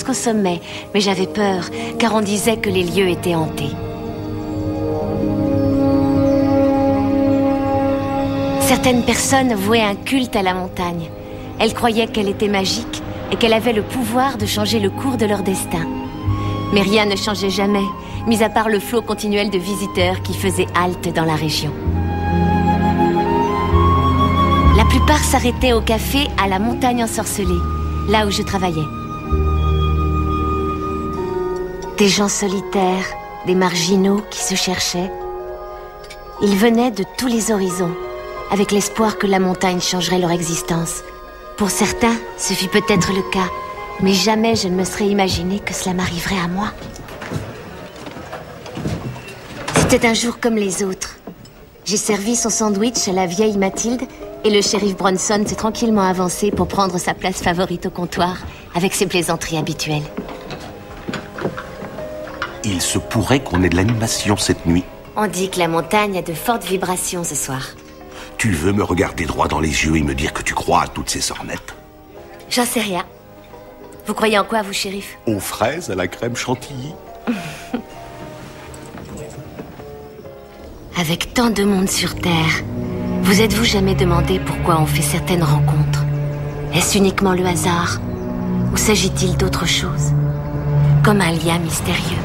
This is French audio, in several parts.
jusqu'au sommet, mais j'avais peur, car on disait que les lieux étaient hantés. Certaines personnes vouaient un culte à la montagne. Elles croyaient qu'elle était magique et qu'elle avait le pouvoir de changer le cours de leur destin. Mais rien ne changeait jamais, mis à part le flot continuel de visiteurs qui faisaient halte dans la région. La plupart s'arrêtaient au café à la montagne ensorcelée, là où je travaillais. Des gens solitaires, des marginaux qui se cherchaient. Ils venaient de tous les horizons, avec l'espoir que la montagne changerait leur existence. Pour certains, ce fut peut-être le cas, mais jamais je ne me serais imaginé que cela m'arriverait à moi. C'était un jour comme les autres. J'ai servi son sandwich à la vieille Mathilde et le shérif Bronson s'est tranquillement avancé pour prendre sa place favorite au comptoir, avec ses plaisanteries habituelles. Il se pourrait qu'on ait de l'animation cette nuit. On dit que la montagne a de fortes vibrations ce soir. Tu veux me regarder droit dans les yeux et me dire que tu crois à toutes ces sornettes? J'en sais rien. Vous croyez en quoi, vous, shérif? Aux fraises à la crème chantilly. Avec tant de monde sur Terre, vous êtes-vous jamais demandé pourquoi on fait certaines rencontres? Est-ce uniquement le hasard? Ou s'agit-il d'autre chose? Comme un lien mystérieux?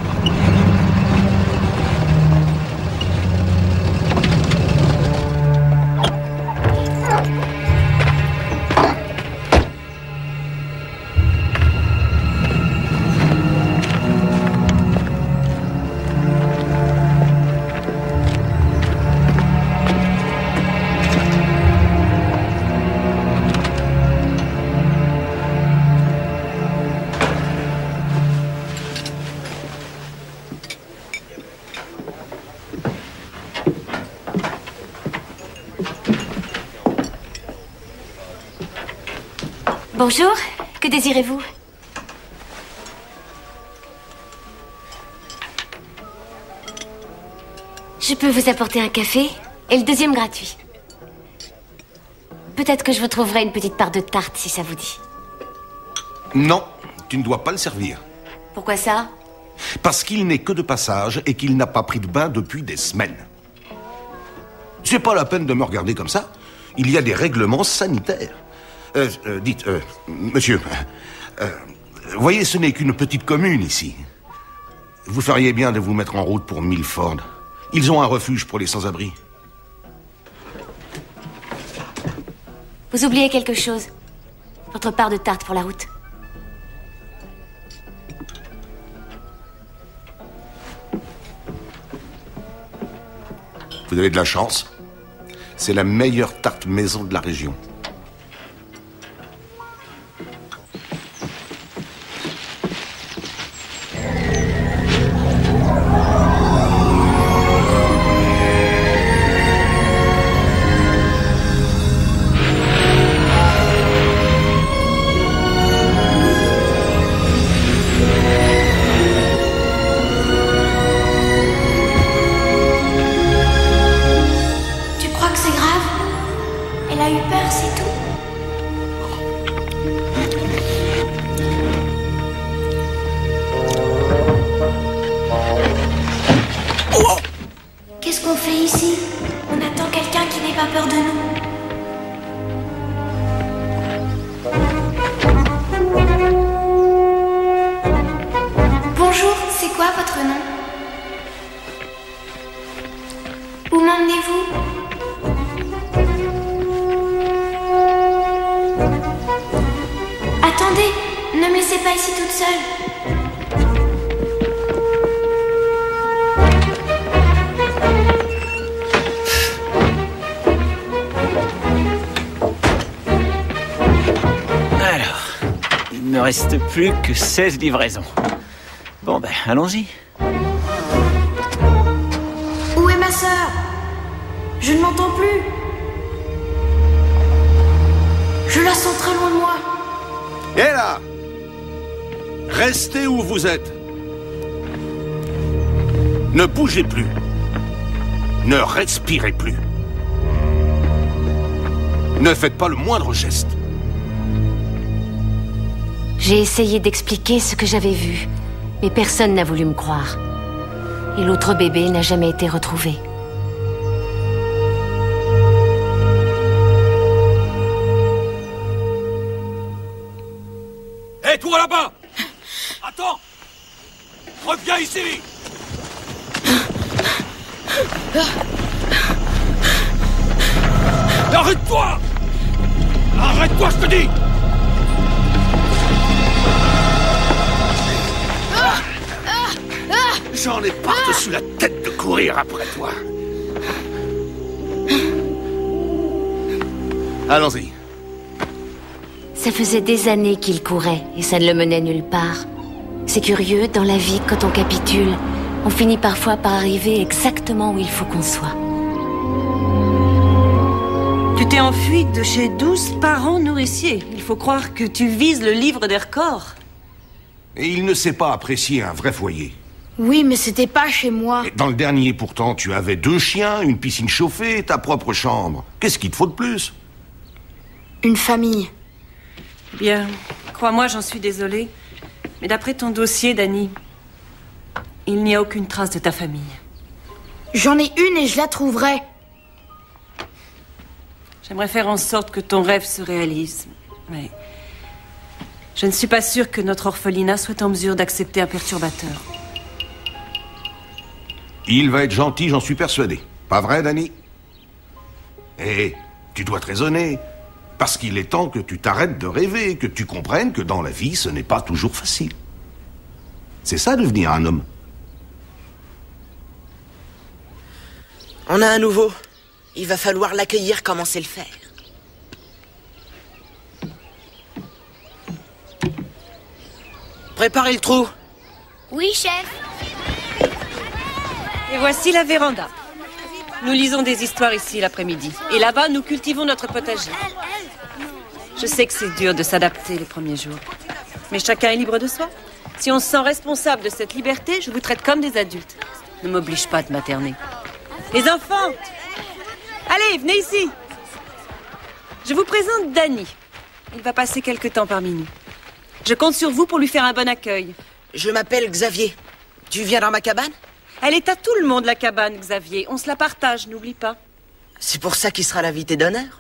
Bonjour, que désirez-vous? Je peux vous apporter un café et le deuxième gratuit. Peut-être que je vous trouverai une petite part de tarte si ça vous dit. Non, tu ne dois pas le servir. Pourquoi ça? Parce qu'il n'est que de passage et qu'il n'a pas pris de bain depuis des semaines. C'est pas la peine de me regarder comme ça. Il y a des règlements sanitaires. Dites, monsieur, voyez, ce n'est qu'une petite commune ici. Vous feriez bien de vous mettre en route pour Milford. Ils ont un refuge pour les sans-abri. Vous oubliez quelque chose. Votre part de tarte pour la route. Vous avez de la chance. C'est la meilleure tarte maison de la région. Reste plus que 16 livraisons. Bon ben, allons-y. Où est ma sœur? Je ne m'entends plus. Je la sens très loin de moi. Et là! Restez où vous êtes. Ne bougez plus. Ne respirez plus. Ne faites pas le moindre geste. J'ai essayé d'expliquer ce que j'avais vu, mais personne n'a voulu me croire. Et l'autre bébé n'a jamais été retrouvé. Hé, toi là-bas! Attends! Reviens ici! Arrête-toi! Arrête-toi, je te dis! J'en ai par-dessus la tête de courir après toi. Allons-y. Ça faisait des années qu'il courait et ça ne le menait nulle part. C'est curieux, dans la vie, quand on capitule, on finit parfois par arriver exactement où il faut qu'on soit. Tu t'es enfui de chez 12 parents nourriciers. Il faut croire que tu vises le livre des records. Et il ne sait pas apprécier un vrai foyer. Oui, mais c'était pas chez moi. Et dans le dernier, pourtant, tu avais 2 chiens, une piscine chauffée et ta propre chambre. Qu'est-ce qu'il te faut de plus? Une famille. Bien, crois-moi, j'en suis désolée. Mais d'après ton dossier, Dani, il n'y a aucune trace de ta famille. J'en ai une et je la trouverai. J'aimerais faire en sorte que ton rêve se réalise. Mais je ne suis pas sûre que notre orphelinat soit en mesure d'accepter un perturbateur. Il va être gentil, j'en suis persuadé. Pas vrai, Dani? Eh, tu dois te raisonner. Parce qu'il est temps que tu t'arrêtes de rêver, que tu comprennes que dans la vie, ce n'est pas toujours facile. C'est ça, devenir un homme. On a un nouveau. Il va falloir l'accueillir comme on sait le faire. Préparez le trou. Oui, chef. Et voici la véranda. Nous lisons des histoires ici l'après-midi. Et là-bas, nous cultivons notre potager. Je sais que c'est dur de s'adapter les premiers jours. Mais chacun est libre de soi. Si on se sent responsable de cette liberté, je vous traite comme des adultes. Ne m'oblige pas de materner. Les enfants! Allez, venez ici! Je vous présente Dani. Il va passer quelque temps parmi nous. Je compte sur vous pour lui faire un bon accueil. Je m'appelle Xavier. Tu viens dans ma cabane? Elle est à tout le monde, la cabane, Xavier. On se la partage, n'oublie pas. C'est pour ça qu'il sera l'invité d'honneur.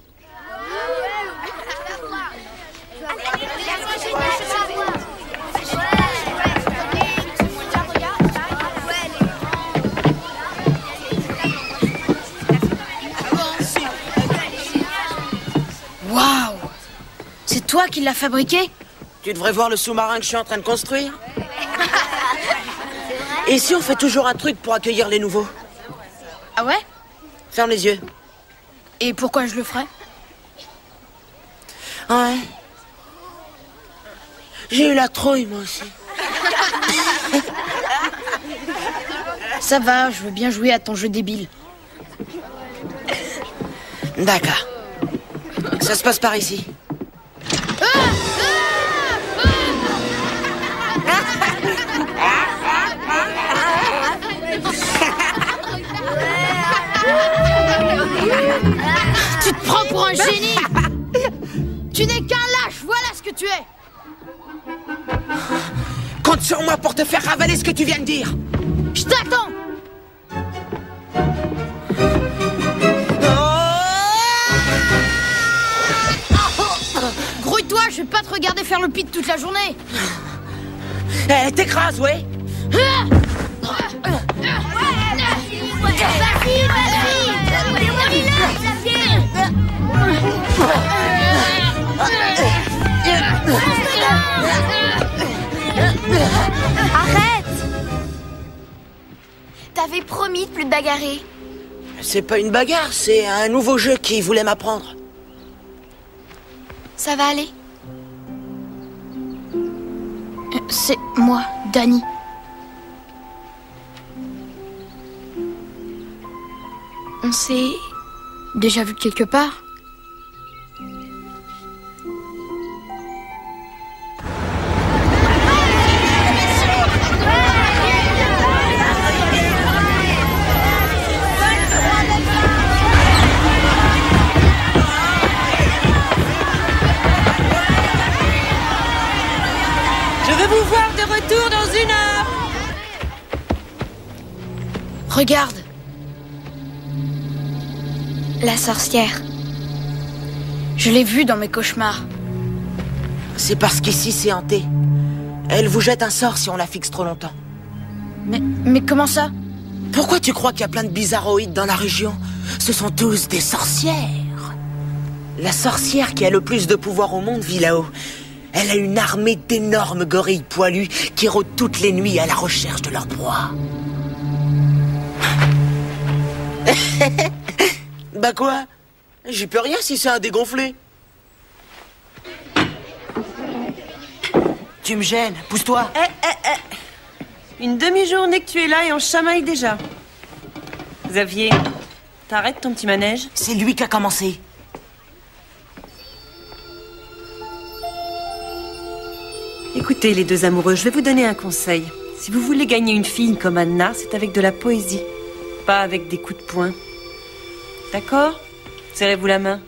Waouh! C'est toi qui l'as fabriqué? Tu devrais voir le sous-marin que je suis en train de construire. Et si on fait toujours un truc pour accueillir les nouveaux? Ah ouais? Ferme les yeux. Et pourquoi je le ferais? Ouais. J'ai eu la trouille, moi aussi. Ça va, je veux bien jouer à ton jeu débile. D'accord. Ça se passe par ici. Tu te prends pour un génie! Tu n'es qu'un lâche, voilà ce que tu es! Compte sur moi pour te faire ravaler ce que tu viens de dire! Je t'attends! Grouille-toi, je vais pas te regarder faire le pit toute la journée! Eh, t'écrases, ouais! Arrête! T'avais promis de plus te bagarrer. C'est pas une bagarre, c'est un nouveau jeu qu'il voulait m'apprendre. Ça va aller? C'est moi, Dani. On s'est déjà vu quelque part? retour dans 1 heure. Regarde. La sorcière. Je l'ai vue dans mes cauchemars. C'est parce qu'ici c'est hanté. Elle vous jette un sort si on la fixe trop longtemps. Mais comment ça? Pourquoi tu crois qu'il y a plein de bizarroïdes dans la région? Ce sont tous des sorcières. La sorcière qui a le plus de pouvoir au monde vit là-haut. Elle a une armée d'énormes gorilles poilus qui rôdent toutes les nuits à la recherche de leur proie. Bah quoi? J'y peux rien si c'est un dégonflé. Tu me gênes, pousse-toi. Une demi-journée que tu es là et on chamaille déjà. Xavier, t'arrêtes ton petit manège? C'est lui qui a commencé. Écoutez, les deux amoureux, je vais vous donner un conseil. Si vous voulez gagner une fille comme Anna, c'est avec de la poésie, pas avec des coups de poing. D'accord? Serrez-vous la main.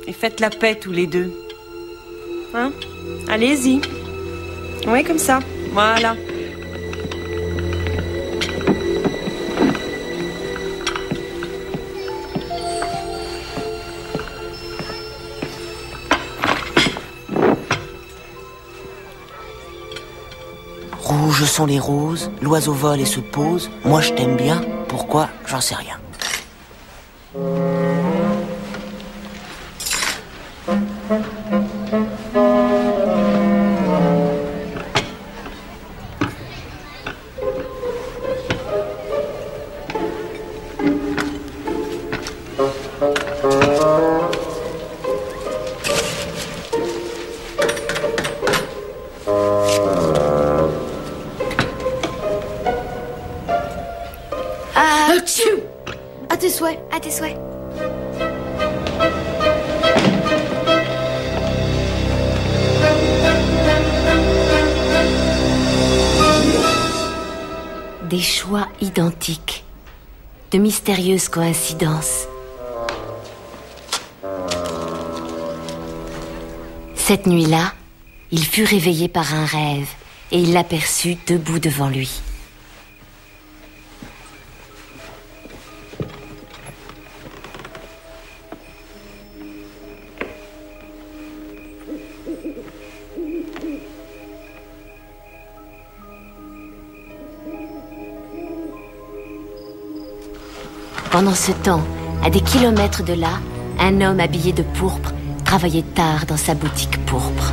Et faites la paix tous les deux. Hein? Allez-y. Oui, comme ça. Voilà. Rouges sont les roses, l'oiseau vole et se pose. Moi je t'aime bien, pourquoi? J'en sais rien. À tes souhaits. À tes souhaits. Des choix identiques, de mystérieuses coïncidences. Cette nuit-là, il fut réveillé par un rêve et il l'aperçut debout devant lui. Pendant ce temps, à des kilomètres de là, un homme habillé de pourpre travaillait tard dans sa boutique pourpre.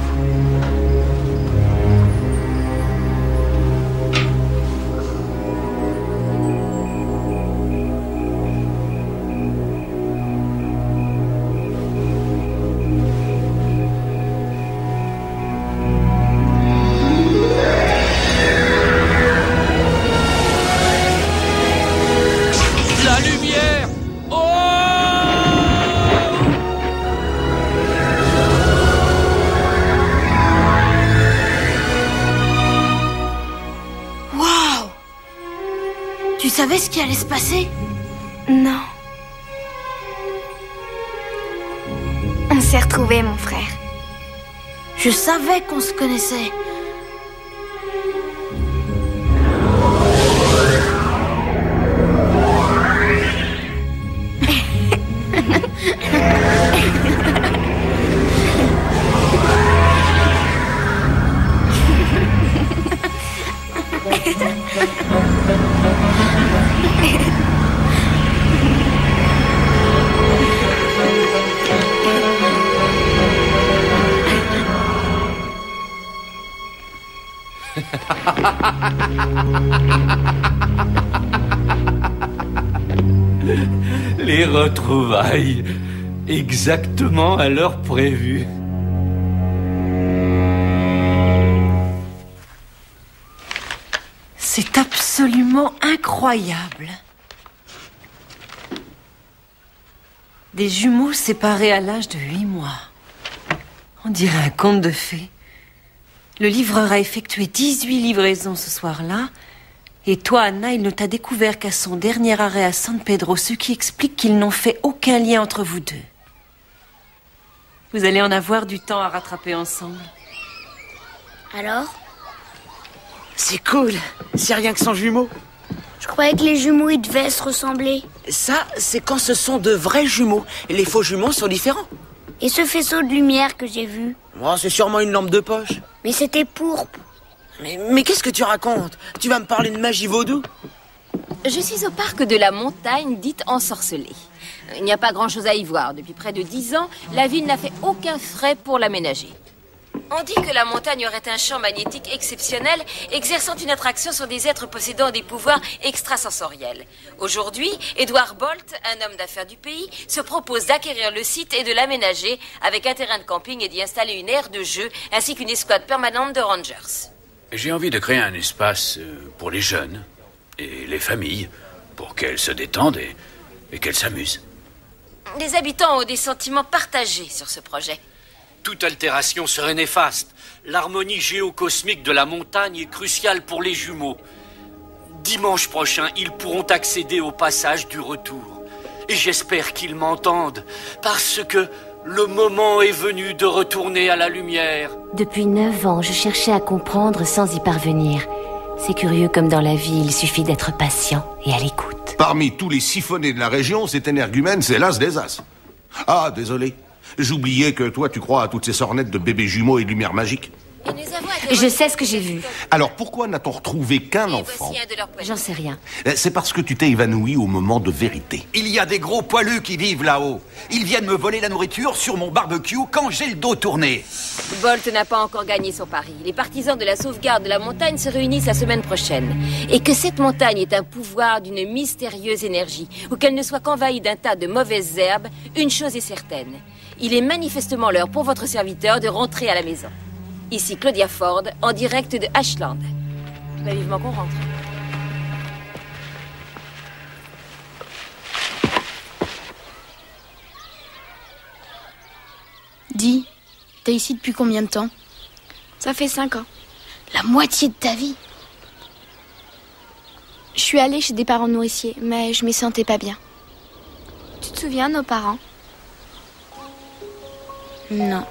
Tu savais ce qui allait se passer? Non. On s'est retrouvés, mon frère. Je savais qu'on se connaissait. Les retrouvailles, exactement à l'heure prévue. C'est absolument incroyable. Des jumeaux séparés à l'âge de 8 mois. On dirait un conte de fées. Le livreur a effectué 18 livraisons ce soir-là. Et toi, Anna, il ne t'a découvert qu'à son dernier arrêt à San Pedro, ce qui explique qu'ils n'ont fait aucun lien entre vous deux. Vous allez en avoir du temps à rattraper ensemble. Alors? C'est cool. C'est rien que son jumeau. Je croyais que les jumeaux, ils devaient se ressembler. Ça, c'est quand ce sont de vrais jumeaux. Les faux jumeaux sont différents. Et ce faisceau de lumière que j'ai vu? Oh, c'est sûrement une lampe de poche. Mais c'était pourpre. Mais qu'est-ce que tu racontes? Tu vas me parler de magie vaudou? Je suis au parc de la montagne dite ensorcelée. Il n'y a pas grand-chose à y voir. Depuis près de 10 ans, la ville n'a fait aucun frais pour l'aménager. On dit que la montagne aurait un champ magnétique exceptionnel, exerçant une attraction sur des êtres possédant des pouvoirs extrasensoriels. Aujourd'hui, Edward Bolt, un homme d'affaires du pays, se propose d'acquérir le site et de l'aménager avec un terrain de camping et d'y installer une aire de jeu ainsi qu'une escouade permanente de rangers. J'ai envie de créer un espace pour les jeunes et les familles, pour qu'elles se détendent et qu'elles s'amusent. Les habitants ont des sentiments partagés sur ce projet. Toute altération serait néfaste. L'harmonie géocosmique de la montagne est cruciale pour les jumeaux. Dimanche prochain, ils pourront accéder au passage du retour. Et j'espère qu'ils m'entendent, parce que le moment est venu de retourner à la lumière. Depuis 9 ans, je cherchais à comprendre sans y parvenir. C'est curieux comme dans la vie, il suffit d'être patient et à l'écoute. Parmi tous les siphonnés de la région, cet énergumène, c'est l'as des as. Ah, désolé. J'oubliais que toi, tu crois à toutes ces sornettes de bébés jumeaux et de lumière magique. Je sais ce que j'ai vu. Alors pourquoi n'a-t-on retrouvé qu'un enfant? J'en sais rien. C'est parce que tu t'es évanoui au moment de vérité. Il y a des gros poilus qui vivent là-haut. Ils viennent me voler la nourriture sur mon barbecue quand j'ai le dos tourné. Bolt n'a pas encore gagné son pari. Les partisans de la sauvegarde de la montagne se réunissent la semaine prochaine. Et que cette montagne ait un pouvoir d'une mystérieuse énergie, ou qu'elle ne soit qu'envahie d'un tas de mauvaises herbes, une chose est certaine. Il est manifestement l'heure pour votre serviteur de rentrer à la maison. Ici Claudia Ford, en direct de Ashland. Bah, vivement qu'on rentre. Dis, t'es ici depuis combien de temps? Ça fait 5 ans. La moitié de ta vie? Je suis allée chez des parents nourriciers, mais je m'y sentais pas bien. Tu te souviens de nos parents? Non.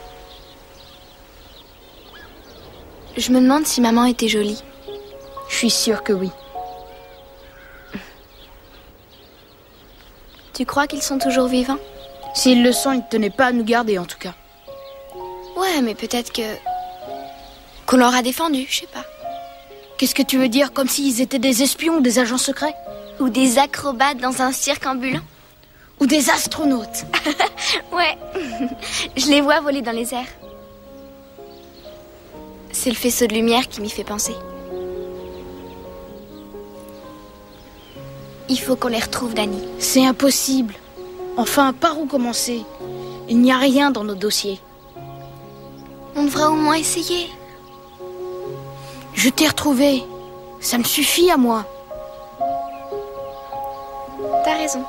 Je me demande si maman était jolie. Je suis sûre que oui. Tu crois qu'ils sont toujours vivants? S'ils le sont, ils ne tenaient pas à nous garder, en tout cas. Ouais, mais peut-être qu'on leur a défendu, je sais pas. Qu'est-ce que tu veux dire? Comme s'ils étaient des espions ou des agents secrets? Ou des acrobates dans un cirque ambulant? Ou des astronautes? Ouais, je les vois voler dans les airs. C'est le faisceau de lumière qui m'y fait penser. Il faut qu'on les retrouve, Dani. C'est impossible. Enfin, par où commencer? Il n'y a rien dans nos dossiers. On devrait au moins essayer. Je t'ai retrouvé. Ça me suffit à moi. T'as raison.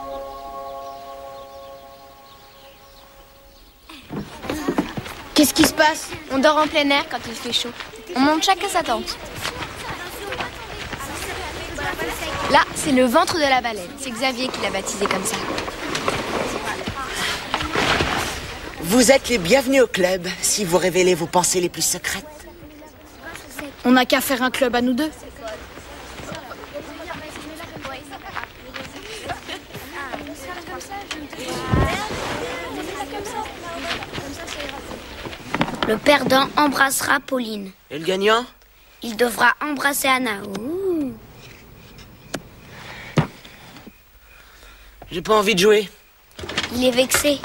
Qu'est-ce qui se passe? On dort en plein air quand il fait chaud. On monte chacun sa tente. Là, c'est le ventre de la baleine. C'est Xavier qui l'a baptisé comme ça. Vous êtes les bienvenus au club, si vous révélez vos pensées les plus secrètes. On n'a qu'à faire un club à nous deux. Le perdant embrassera Pauline. Et le gagnant? Il devra embrasser Anna. Ouh. J'ai pas envie de jouer. Il est vexé.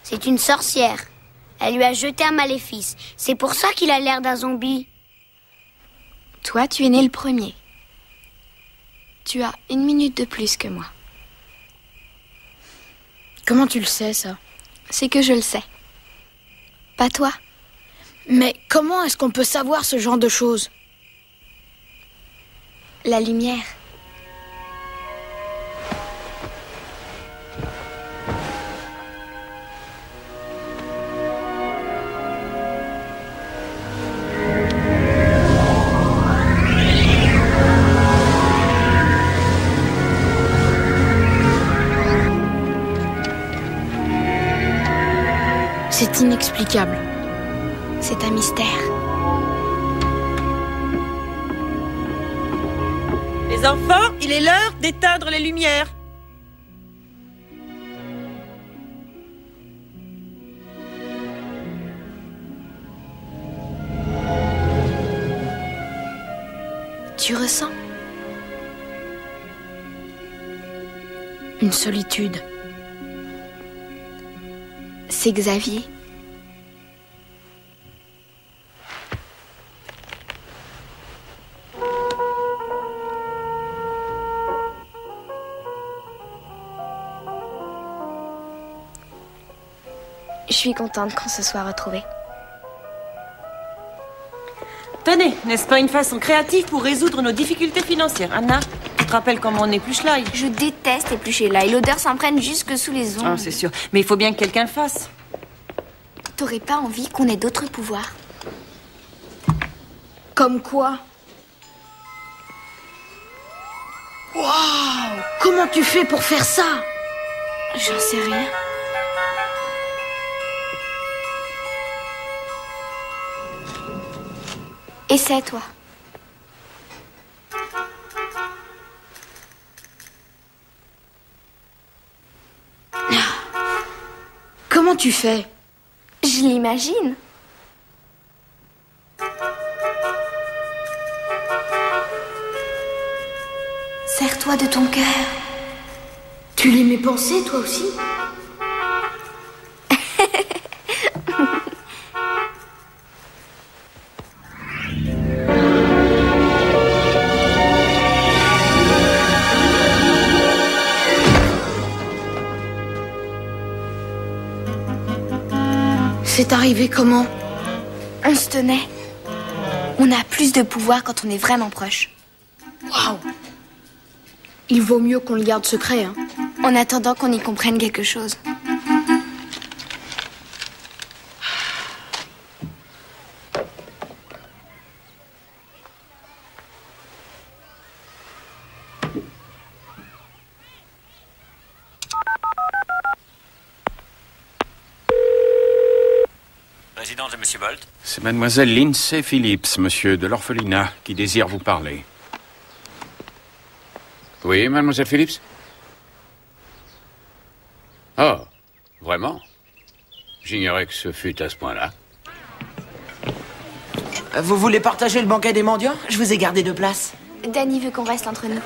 C'est une sorcière. Elle lui a jeté un maléfice. C'est pour ça qu'il a l'air d'un zombie. Toi, tu es né le premier. Tu as 1 minute de plus que moi. Comment tu le sais, ça? C'est que je le sais. Pas toi. Mais comment est-ce qu'on peut savoir ce genre de choses? La lumière. C'est inexplicable. C'est un mystère. Les enfants, il est l'heure d'éteindre les lumières. Tu ressens une solitude. C'est Xavier. Je suis contente qu'on se soit retrouvés. Tenez, n'est-ce pas une façon créative pour résoudre nos difficultés financières? Anna, tu te rappelles comment on épluche l'ail? Je déteste éplucher l'ail. L'odeur s'imprègne jusque sous les ongles. Ah, c'est sûr. Mais il faut bien que quelqu'un le fasse. T'aurais pas envie qu'on ait d'autres pouvoirs? Comme quoi? Waouh! Comment tu fais pour faire ça? J'en sais rien. Essaie, toi. Comment tu fais? Je l'imagine. Serre-toi de ton cœur. Tu lis mes pensées, toi aussi? C'est arrivé comment? On se tenait. On a plus de pouvoir quand on est vraiment proche. Waouh! Il vaut mieux qu'on le garde secret, hein. En attendant qu'on y comprenne quelque chose. Résidence de Monsieur Bolt. C'est mademoiselle Lindsay Phillips, monsieur, de l'orphelinat, qui désire vous parler. Oui, mademoiselle Phillips? Oh, vraiment? J'ignorais que ce fût à ce point-là. Vous voulez partager le banquet des mendiants? Je vous ai gardé 2 places. Danny veut qu'on reste entre nous.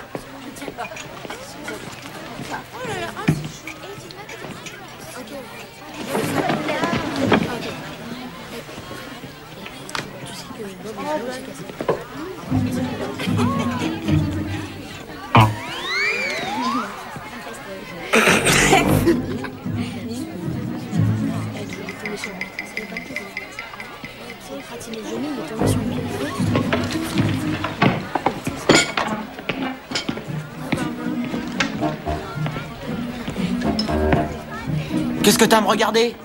Qu'est-ce que t'as à me regarder?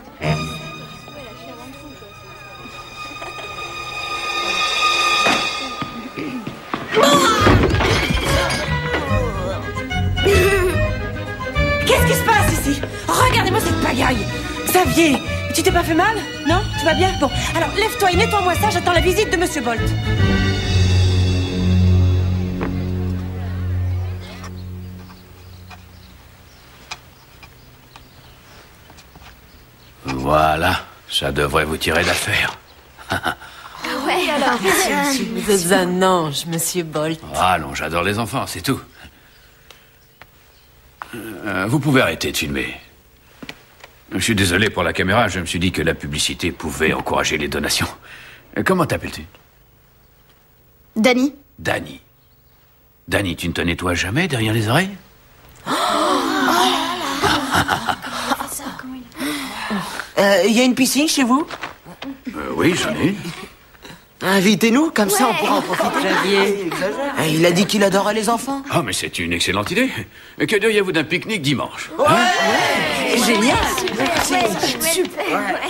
Qu'est-ce qui se passe ici? Regardez-moi cette pagaille. Xavier, tu t'es pas fait mal? Non? Tu vas bien? Bon, alors lève-toi et nettoie-moi ça, j'attends la visite de Monsieur Bolt. Voilà, ça devrait vous tirer d'affaire. Ouais, alors. Vous êtes un ange, Monsieur Bolt. Ah non, j'adore les enfants, c'est tout. Vous pouvez arrêter de filmer. Je suis désolé pour la caméra, je me suis dit que la publicité pouvait encourager les donations. Comment t'appelles-tu? Danny. Danny. Danny, tu ne te nettoies jamais derrière les oreilles? Il y a une piscine chez vous? Oui, j'en ai une. Invitez-nous, comme ça on pourra en profiter. Xavier. Il a dit qu'il adorait les enfants. Ah, mais c'est une excellente idée. Que diriez-vous d'un pique-nique dimanche? Génial. Super.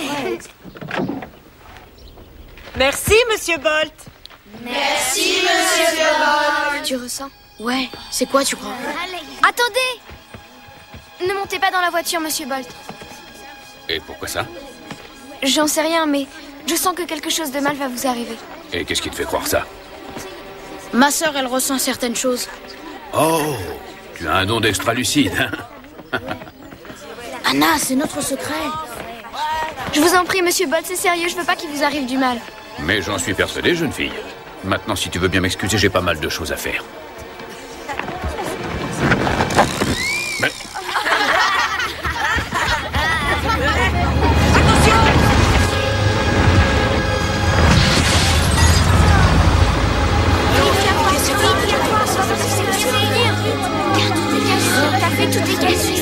Merci, Monsieur Bolt. Merci, Monsieur Bolt. Tu ressens? Ouais, c'est quoi, tu crois? Attendez! Ne montez pas dans la voiture, Monsieur Bolt. Et pourquoi ça? J'en sais rien, mais Je sens que quelque chose de mal va vous arriver. Et qu'est-ce qui te fait croire ça? Ma sœur, elle ressent certaines choses. Oh, tu as un don d'extra-lucide, hein? Anna, c'est notre secret. Je vous en prie, monsieur Bolt, c'est sérieux, je veux pas qu'il vous arrive du mal. Mais j'en suis persuadé, jeune fille. Maintenant, si tu veux bien m'excuser, j'ai pas mal de choses à faire. Mais... T'as fait tout est cassé.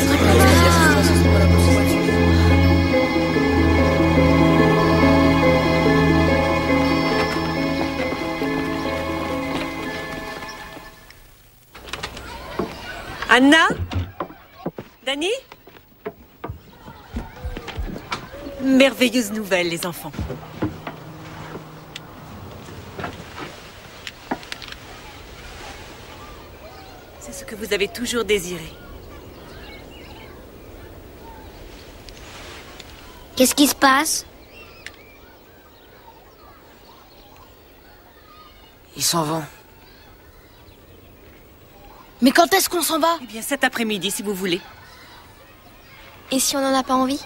Anna? Danny? Merveilleuse nouvelle, les enfants. C'est ce que vous avez toujours désiré. Qu'est-ce qui se passe? Ils s'en vont. Mais quand est-ce qu'on s'en va? Eh bien, cet après-midi, si vous voulez. Et si on n'en a pas envie?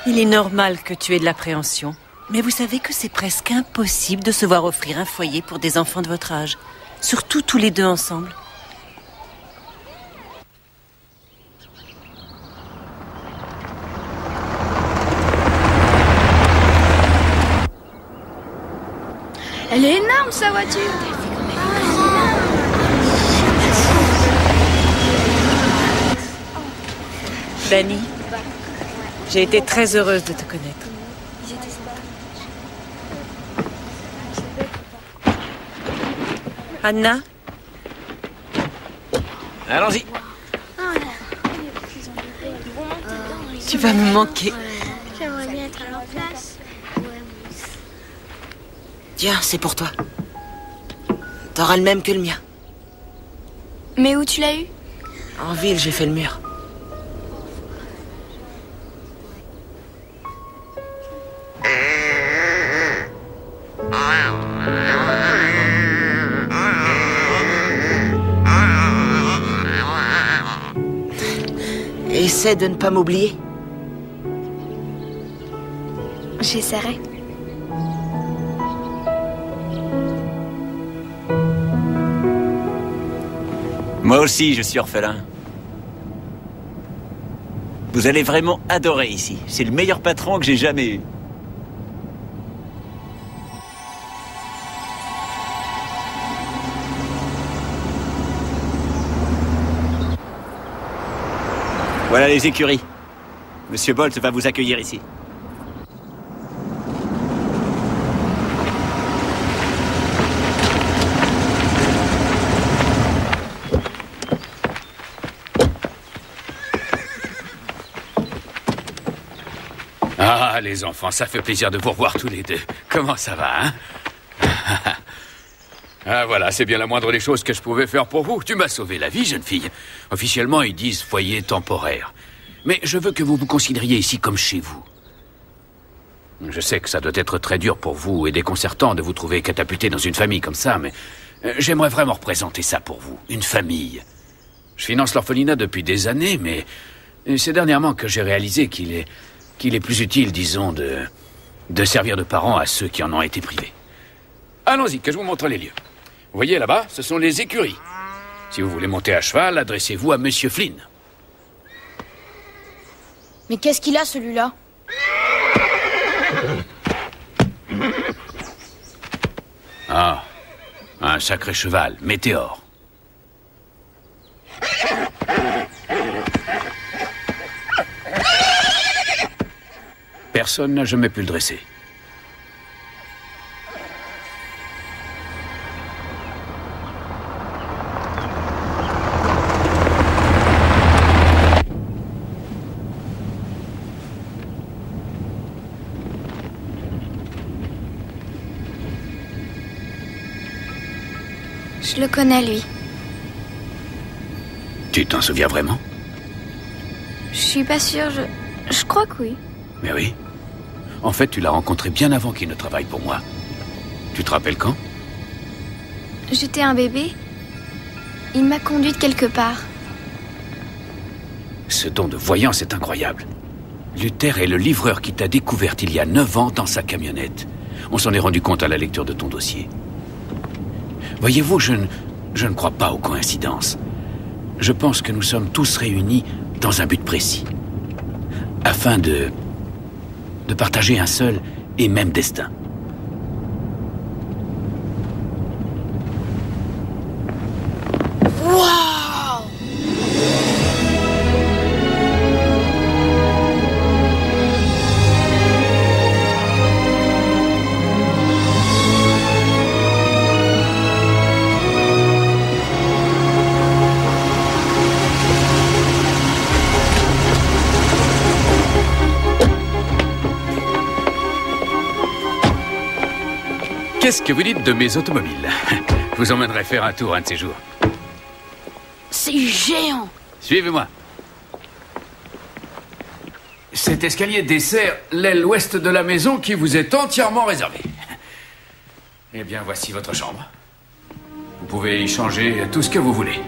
Il est normal que tu aies de l'appréhension. Mais vous savez que c'est presque impossible de se voir offrir un foyer pour des enfants de votre âge. Surtout tous les deux ensemble. Elle est énorme, sa voiture. Danny, j'ai été très heureuse de te connaître. Anna? Allons-y. Tu vas me manquer. J'aimerais bien être à leur place. Tiens, c'est pour toi. T'auras le même que le mien. Mais où tu l'as eu? En ville, j'ai fait le mur. Essaie de ne pas m'oublier. J'essaierai. Moi aussi, je suis orphelin. Vous allez vraiment adorer ici. C'est le meilleur patron que j'ai jamais eu. Voilà les écuries. Monsieur Bolt va vous accueillir ici. Ah, les enfants, ça fait plaisir de vous revoir tous les deux. Comment ça va, hein? Ah, voilà, c'est bien la moindre des choses que je pouvais faire pour vous. Tu m'as sauvé la vie, jeune fille. Officiellement, ils disent foyer temporaire. Mais je veux que vous vous considériez ici comme chez vous. Je sais que ça doit être très dur pour vous et déconcertant de vous trouver catapulté dans une famille comme ça, mais j'aimerais vraiment représenter ça pour vous. Une famille. Je finance l'orphelinat depuis des années, mais c'est dernièrement que j'ai réalisé qu'il est plus utile, disons, de servir de parent à ceux qui en ont été privés. Allons-y, que je vous montre les lieux. Vous voyez là-bas, ce sont les écuries. Si vous voulez monter à cheval, adressez-vous à Monsieur Flynn. Mais qu'est-ce qu'il a, celui-là? Ah, un sacré cheval, Météore. Personne n'a jamais pu le dresser. Je le connais, lui. Tu t'en souviens vraiment? Je suis pas sûre, je crois que oui. Mais oui. En fait, tu l'as rencontré bien avant qu'il ne travaille pour moi. Tu te rappelles quand? J'étais un bébé. Il m'a conduite quelque part. Ce don de voyance est incroyable. Luther est le livreur qui t'a découverte il y a 9 ans dans sa camionnette. On s'en est rendu compte à la lecture de ton dossier. Voyez-vous, je ne crois pas aux coïncidences. Je pense que nous sommes tous réunis dans un but précis. Afin de partager un seul et même destin. Qu'est-ce que vous dites de mes automobiles? Je vous emmènerai faire un tour un de ces jours. C'est géant! Suivez-moi. Cet escalier dessert l'aile ouest de la maison qui vous est entièrement réservée. Eh bien, voici votre chambre. Vous pouvez y changer tout ce que vous voulez.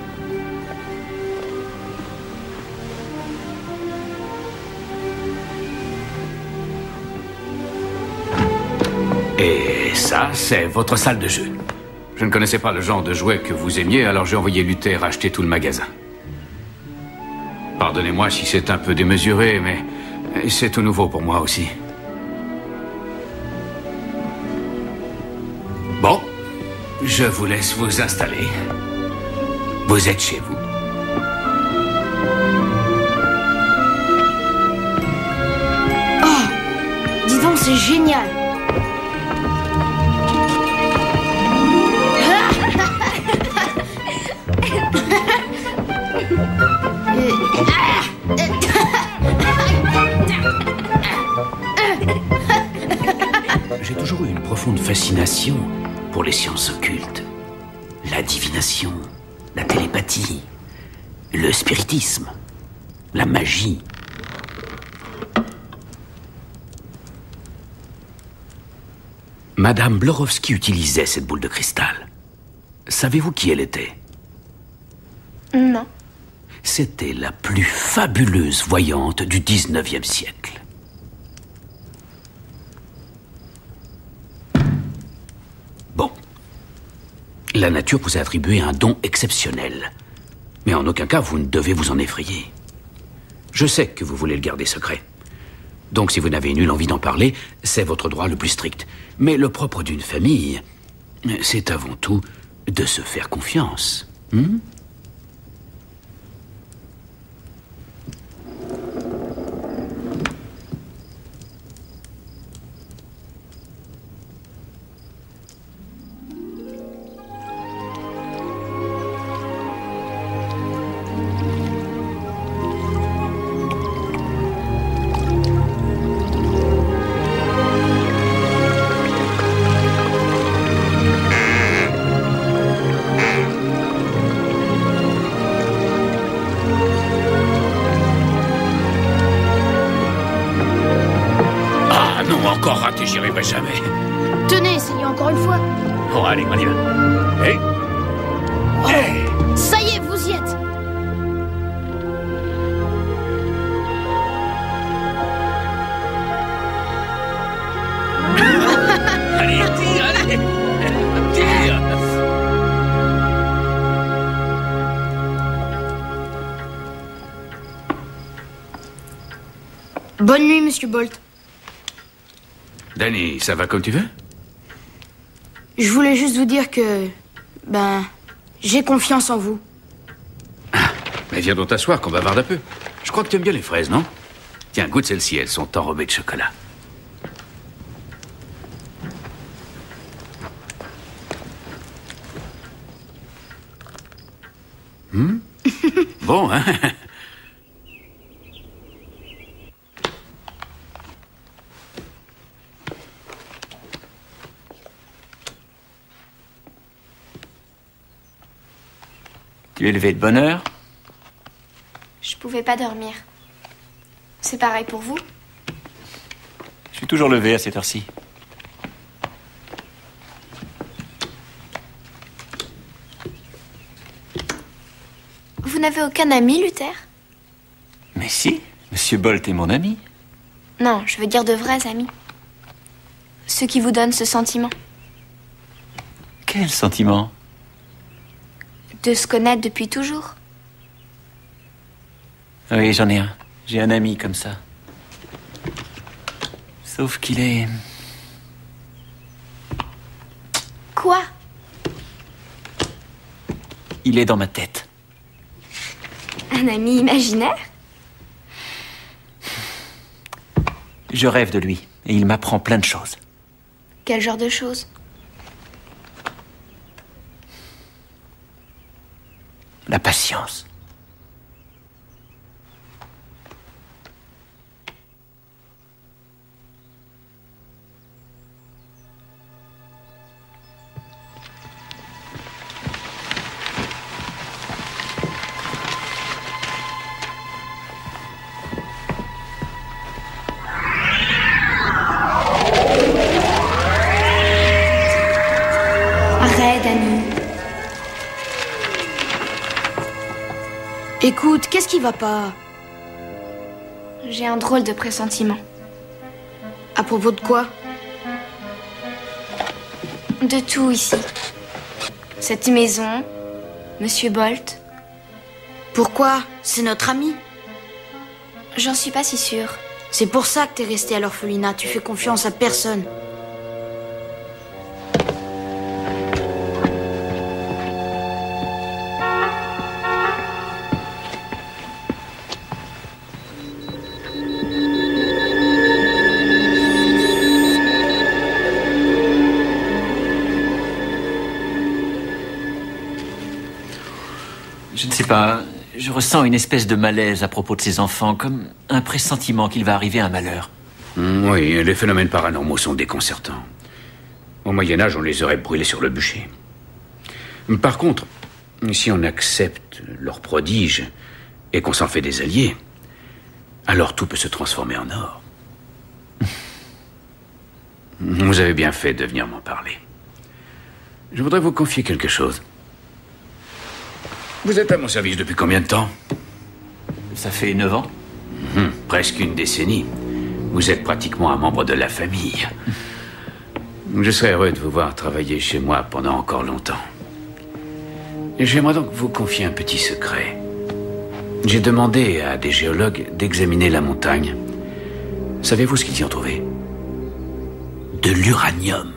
Et ça, c'est votre salle de jeu. Je ne connaissais pas le genre de jouet que vous aimiez, alors j'ai envoyé Luther acheter tout le magasin. Pardonnez-moi si c'est un peu démesuré, mais c'est tout nouveau pour moi aussi. Bon, je vous laisse vous installer. Vous êtes chez vous. Oh, dis donc, c'est génial! J'ai toujours eu une profonde fascination pour les sciences occultes. La divination, la télépathie, le spiritisme, la magie. Madame Blorowski utilisait cette boule de cristal. Savez-vous qui elle était? Non. C'était la plus fabuleuse voyante du 19e siècle. Bon. La nature vous a attribué un don exceptionnel. Mais en aucun cas, vous ne devez vous en effrayer. Je sais que vous voulez le garder secret. Donc si vous n'avez nulle envie d'en parler, c'est votre droit le plus strict. Mais le propre d'une famille, c'est avant tout de se faire confiance. Encore raté, j'y arriverai jamais. Tenez, essayez encore une fois. Bon, allez, on y va. Hey. Oh, hey. Ça y est, vous y êtes. Allez, tire, allez. Tire. Bonne nuit, Monsieur Bolt. Danny, ça va comme tu veux? Je voulais juste vous dire que... j'ai confiance en vous. Ah, mais viens donc t'asseoir, qu'on bavarde un peu. Je crois que tu aimes bien les fraises, non? Tiens, goûte celles-ci, elles sont enrobées de chocolat. Bon, hein? Tu es levé de bonne heure? Je pouvais pas dormir. C'est pareil pour vous? Je suis toujours levé à cette heure-ci. Vous n'avez aucun ami, Luther? Mais si, Monsieur Bolt est mon ami. Non, je veux dire de vrais amis. Ceux qui vous donnent ce sentiment. Quel sentiment? De se connaître depuis toujours. Oui, j'en ai un. J'ai un ami comme ça. Sauf qu'il est... Quoi? Il est dans ma tête. Un ami imaginaire? Je rêve de lui, et il m'apprend plein de choses. Quel genre de choses? La patience. Arrête, Annie. Écoute, qu'est-ce qui va pas? J'ai un drôle de pressentiment. À propos de quoi? De tout ici. Cette maison, Monsieur Bolt. Pourquoi? C'est notre ami. J'en suis pas si sûre. C'est pour ça que t'es resté à l'orphelinat. Tu fais confiance à personne. Je ne sais pas, je ressens une espèce de malaise à propos de ces enfants, comme un pressentiment qu'il va arriver un malheur. Oui, les phénomènes paranormaux sont déconcertants. Au Moyen-Âge, on les aurait brûlés sur le bûcher. Par contre, si on accepte leurs prodiges et qu'on s'en fait des alliés, alors tout peut se transformer en or. Vous avez bien fait de venir m'en parler. Je voudrais vous confier quelque chose. Vous êtes à mon service depuis combien de temps? Ça fait 9 ans. Presque une décennie. Vous êtes pratiquement un membre de la famille. Je serais heureux de vous voir travailler chez moi pendant encore longtemps. J'aimerais donc vous confier un petit secret. J'ai demandé à des géologues d'examiner la montagne. Savez-vous ce qu'ils y ont trouvé? De l'uranium.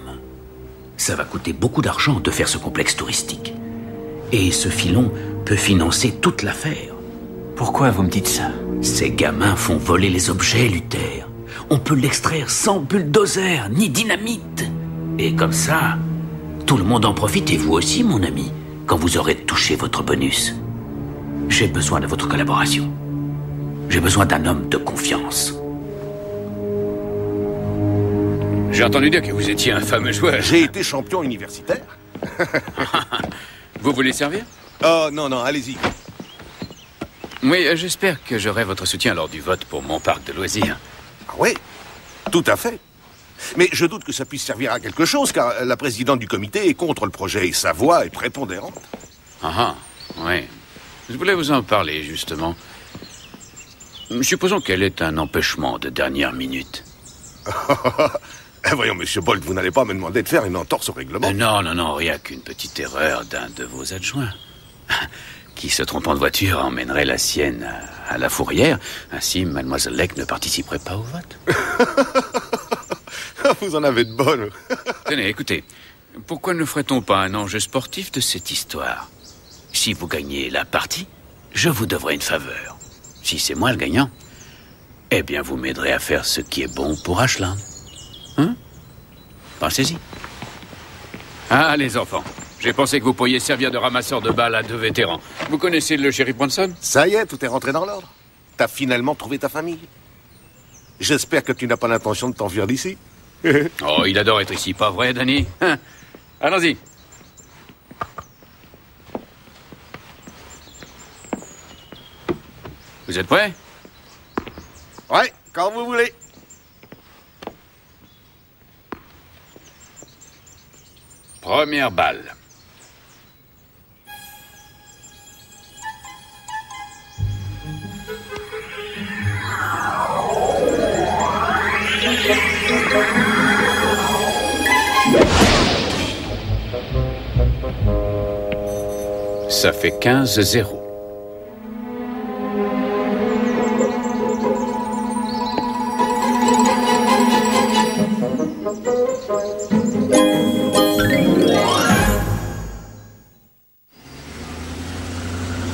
Ça va coûter beaucoup d'argent de faire ce complexe touristique. Et ce filon peut financer toute l'affaire. Pourquoi vous me dites ça? Ces gamins font voler les objets, Luther. On peut l'extraire sans bulldozer ni dynamite. Et comme ça, tout le monde en profite, et vous aussi, mon ami, quand vous aurez touché votre bonus. J'ai besoin de votre collaboration. J'ai besoin d'un homme de confiance. J'ai entendu dire que vous étiez un fameux joueur. J'ai été champion universitaire. Vous voulez servir? Oh, non, non, allez-y. Oui, j'espère que j'aurai votre soutien lors du vote pour mon parc de loisirs. Ah oui, tout à fait. Mais je doute que ça puisse servir à quelque chose, car la présidente du comité est contre le projet et sa voix est prépondérante. Ah, oui. Je voulais vous en parler, justement. Supposons qu'elle ait un empêchement de dernière minute. Voyons, monsieur Bolt, vous n'allez pas me demander de faire une entorse au règlement. Non, non, non, rien qu'une petite erreur d'un de vos adjoints. Qui, se trompant de voiture, emmènerait la sienne à la fourrière. Ainsi, mademoiselle Leck ne participerait pas au vote. Vous en avez de bonnes. Tenez, écoutez. Pourquoi ne ferait-on pas un enjeu sportif de cette histoire? Si vous gagnez la partie, je vous devrai une faveur. Si c'est moi le gagnant, eh bien, vous m'aiderez à faire ce qui est bon pour Ashland. Hein? Pensez-y. Ah, les enfants. J'ai pensé que vous pourriez servir de ramasseur de balles à 2 vétérans. Vous connaissez le shérif Bronson? Ça y est, tout est rentré dans l'ordre. T'as finalement trouvé ta famille. J'espère que tu n'as pas l'intention de t'enfuir d'ici. Oh, il adore être ici, pas vrai, Danny? Hein? Allons-y. Vous êtes prêts? Ouais, quand vous voulez. Première balle. Ça fait 15-0.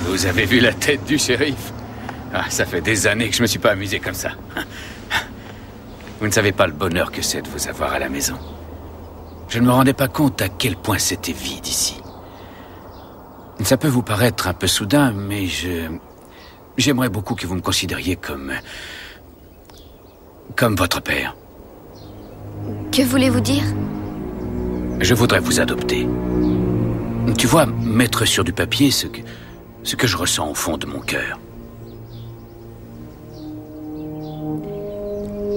Vous avez vu la tête du shérif? Ah, ça fait des années que je me suis pas amusé comme ça. Vous ne savez pas le bonheur que c'est de vous avoir à la maison. Je ne me rendais pas compte à quel point c'était vide ici. Ça peut vous paraître un peu soudain, mais j'aimerais beaucoup que vous me considériez comme votre père. Que voulez-vous dire? Je voudrais vous adopter. Tu vois, mettre sur du papier ce que je ressens au fond de mon cœur.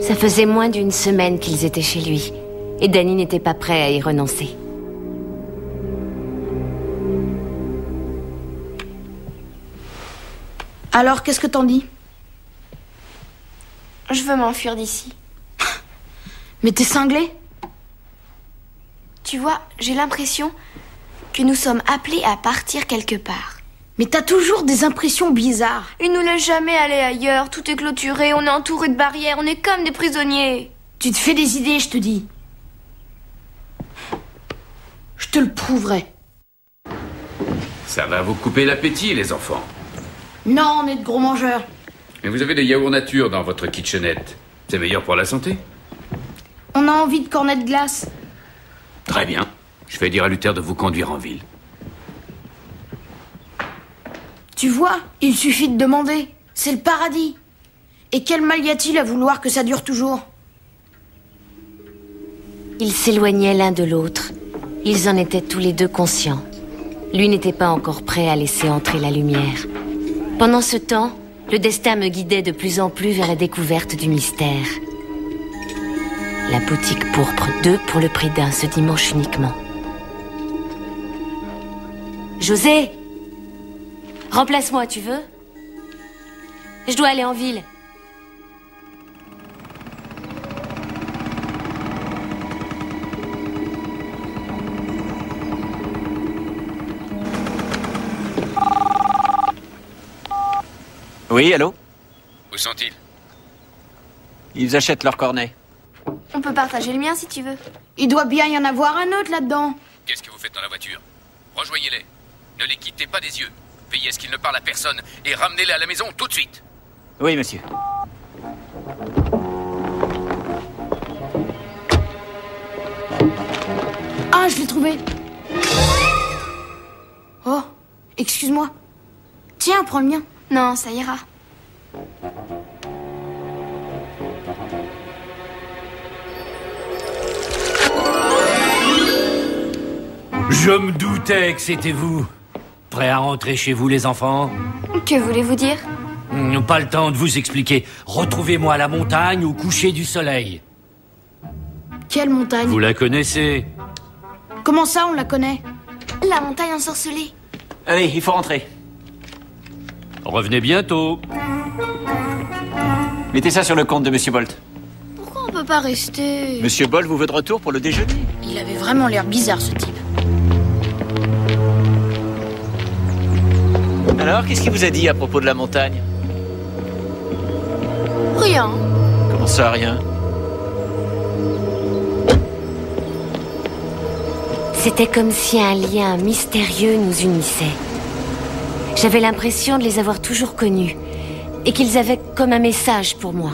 Ça faisait moins d'une semaine qu'ils étaient chez lui, et Danny n'était pas prêt à y renoncer. Alors, qu'est-ce que t'en dis? Je veux m'enfuir d'ici. Mais t'es cinglé? Tu vois, j'ai l'impression que nous sommes appelés à partir quelque part. Mais t'as toujours des impressions bizarres. Il nous laisse jamais aller ailleurs, tout est clôturé, on est entouré de barrières, on est comme des prisonniers. Tu te fais des idées, je te dis. Je te le prouverai. Ça va vous couper l'appétit, les enfants. Non, on est de gros mangeurs. Et vous avez des yaourts nature dans votre kitchenette. C'est meilleur pour la santé. On a envie de cornets de glace. Très bien. Je vais dire à Luther de vous conduire en ville. Tu vois, il suffit de demander. C'est le paradis. Et quel mal y a-t-il à vouloir que ça dure toujours? Ils s'éloignaient l'un de l'autre. Ils en étaient tous les deux conscients. Lui n'était pas encore prêt à laisser entrer la lumière. Pendant ce temps, le destin me guidait de plus en plus vers la découverte du mystère. La boutique pourpre, 2 pour le prix d'un ce dimanche uniquement. José! Remplace-moi, tu veux? Je dois aller en ville. Oui, allô? Où sont-ils? Ils achètent leur cornet. On peut partager le mien si tu veux. Il doit bien y en avoir un autre là-dedans. Qu'est-ce que vous faites dans la voiture? Rejoignez-les. Ne les quittez pas des yeux. Veillez à ce qu'ils ne parlent à personne et ramenez-les à la maison tout de suite. Oui, monsieur. Ah, je l'ai trouvé. Oh, excuse-moi. Tiens, prends le mien. Non, ça ira. Je me doutais que c'était vous. Prêt à rentrer chez vous, les enfants? Que voulez-vous dire? Pas le temps de vous expliquer. Retrouvez-moi à la montagne au coucher du soleil. Quelle montagne? Vous la connaissez? Comment ça, on la connaît? La montagne ensorcelée. Allez, il faut rentrer. Revenez bientôt. Mettez ça sur le compte de Monsieur Bolt. Pourquoi on peut pas rester? Monsieur Bolt vous veut de retour pour le déjeuner. Il avait vraiment l'air bizarre, ce type. Alors, qu'est-ce qu'il vous a dit à propos de la montagne? Rien. Comment ça, rien? C'était comme si un lien mystérieux nous unissait. J'avais l'impression de les avoir toujours connus, et qu'ils avaient comme un message pour moi.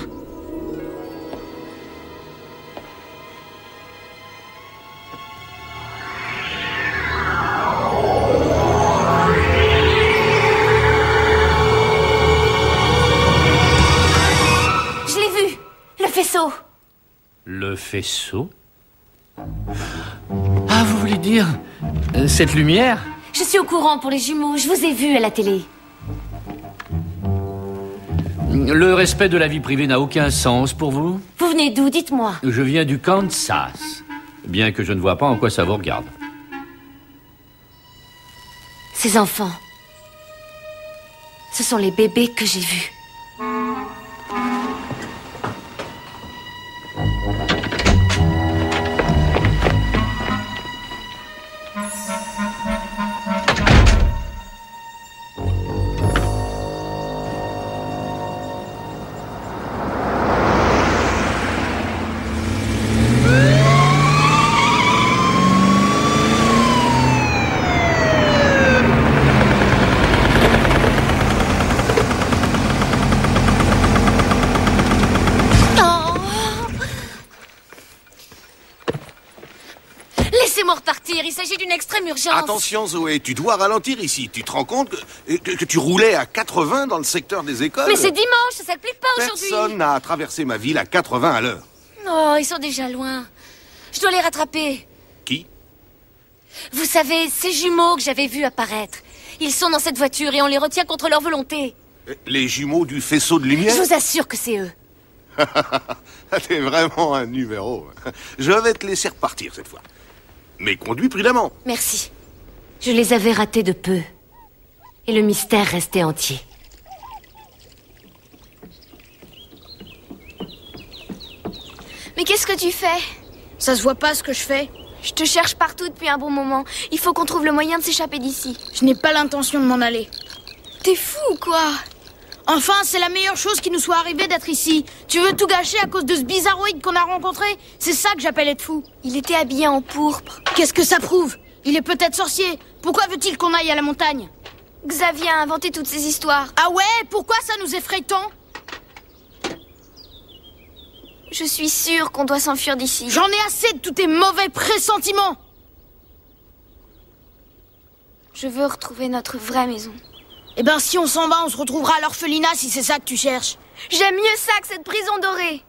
Je l'ai vu, le faisceau. Le faisceau? Ah, vous voulez dire cette lumière? Je suis au courant pour les jumeaux, je vous ai vu à la télé. Le respect de la vie privée n'a aucun sens pour vous? Vous venez d'où, dites-moi? Je viens du Kansas, bien que je ne vois pas en quoi ça vous regarde. Ces enfants, ce sont les bébés que j'ai vus. Laissez-moi repartir, il s'agit d'une extrême urgence. Attention Zoé, tu dois ralentir ici. Tu te rends compte que tu roulais à 80 dans le secteur des écoles? Mais c'est dimanche, ça s'applique pas aujourd'hui. Personne n'a traversé ma ville à 80 à l'heure. Oh, ils sont déjà loin. Je dois les rattraper. Qui? Vous savez, ces jumeaux que j'avais vus apparaître. Ils sont dans cette voiture et on les retient contre leur volonté. Les jumeaux du faisceau de lumière? Je vous assure que c'est eux. T'es vraiment un numéro. Je vais te laisser repartir cette fois. Mais conduis prudemment. Merci. Je les avais ratés de peu. Et le mystère restait entier. Mais qu'est-ce que tu fais? Ça se voit pas ce que je fais. Je te cherche partout depuis un bon moment. Il faut qu'on trouve le moyen de s'échapper d'ici. Je n'ai pas l'intention de m'en aller. T'es fou ou quoi? Enfin, c'est la meilleure chose qui nous soit arrivée d'être ici. Tu veux tout gâcher à cause de ce bizarroïde qu'on a rencontré? C'est ça que j'appelle être fou. Il était habillé en pourpre. Qu'est-ce que ça prouve? Il est peut-être sorcier. Pourquoi veut-il qu'on aille à la montagne? Xavier a inventé toutes ces histoires. Ah ouais? Pourquoi ça nous effraie tant? Je suis sûre qu'on doit s'enfuir d'ici. J'en ai assez de tous tes mauvais pressentiments. Je veux retrouver notre vraie maison. Eh ben, si on s'en va, on se retrouvera à l'orphelinat si c'est ça que tu cherches. J'aime mieux ça que cette prison dorée.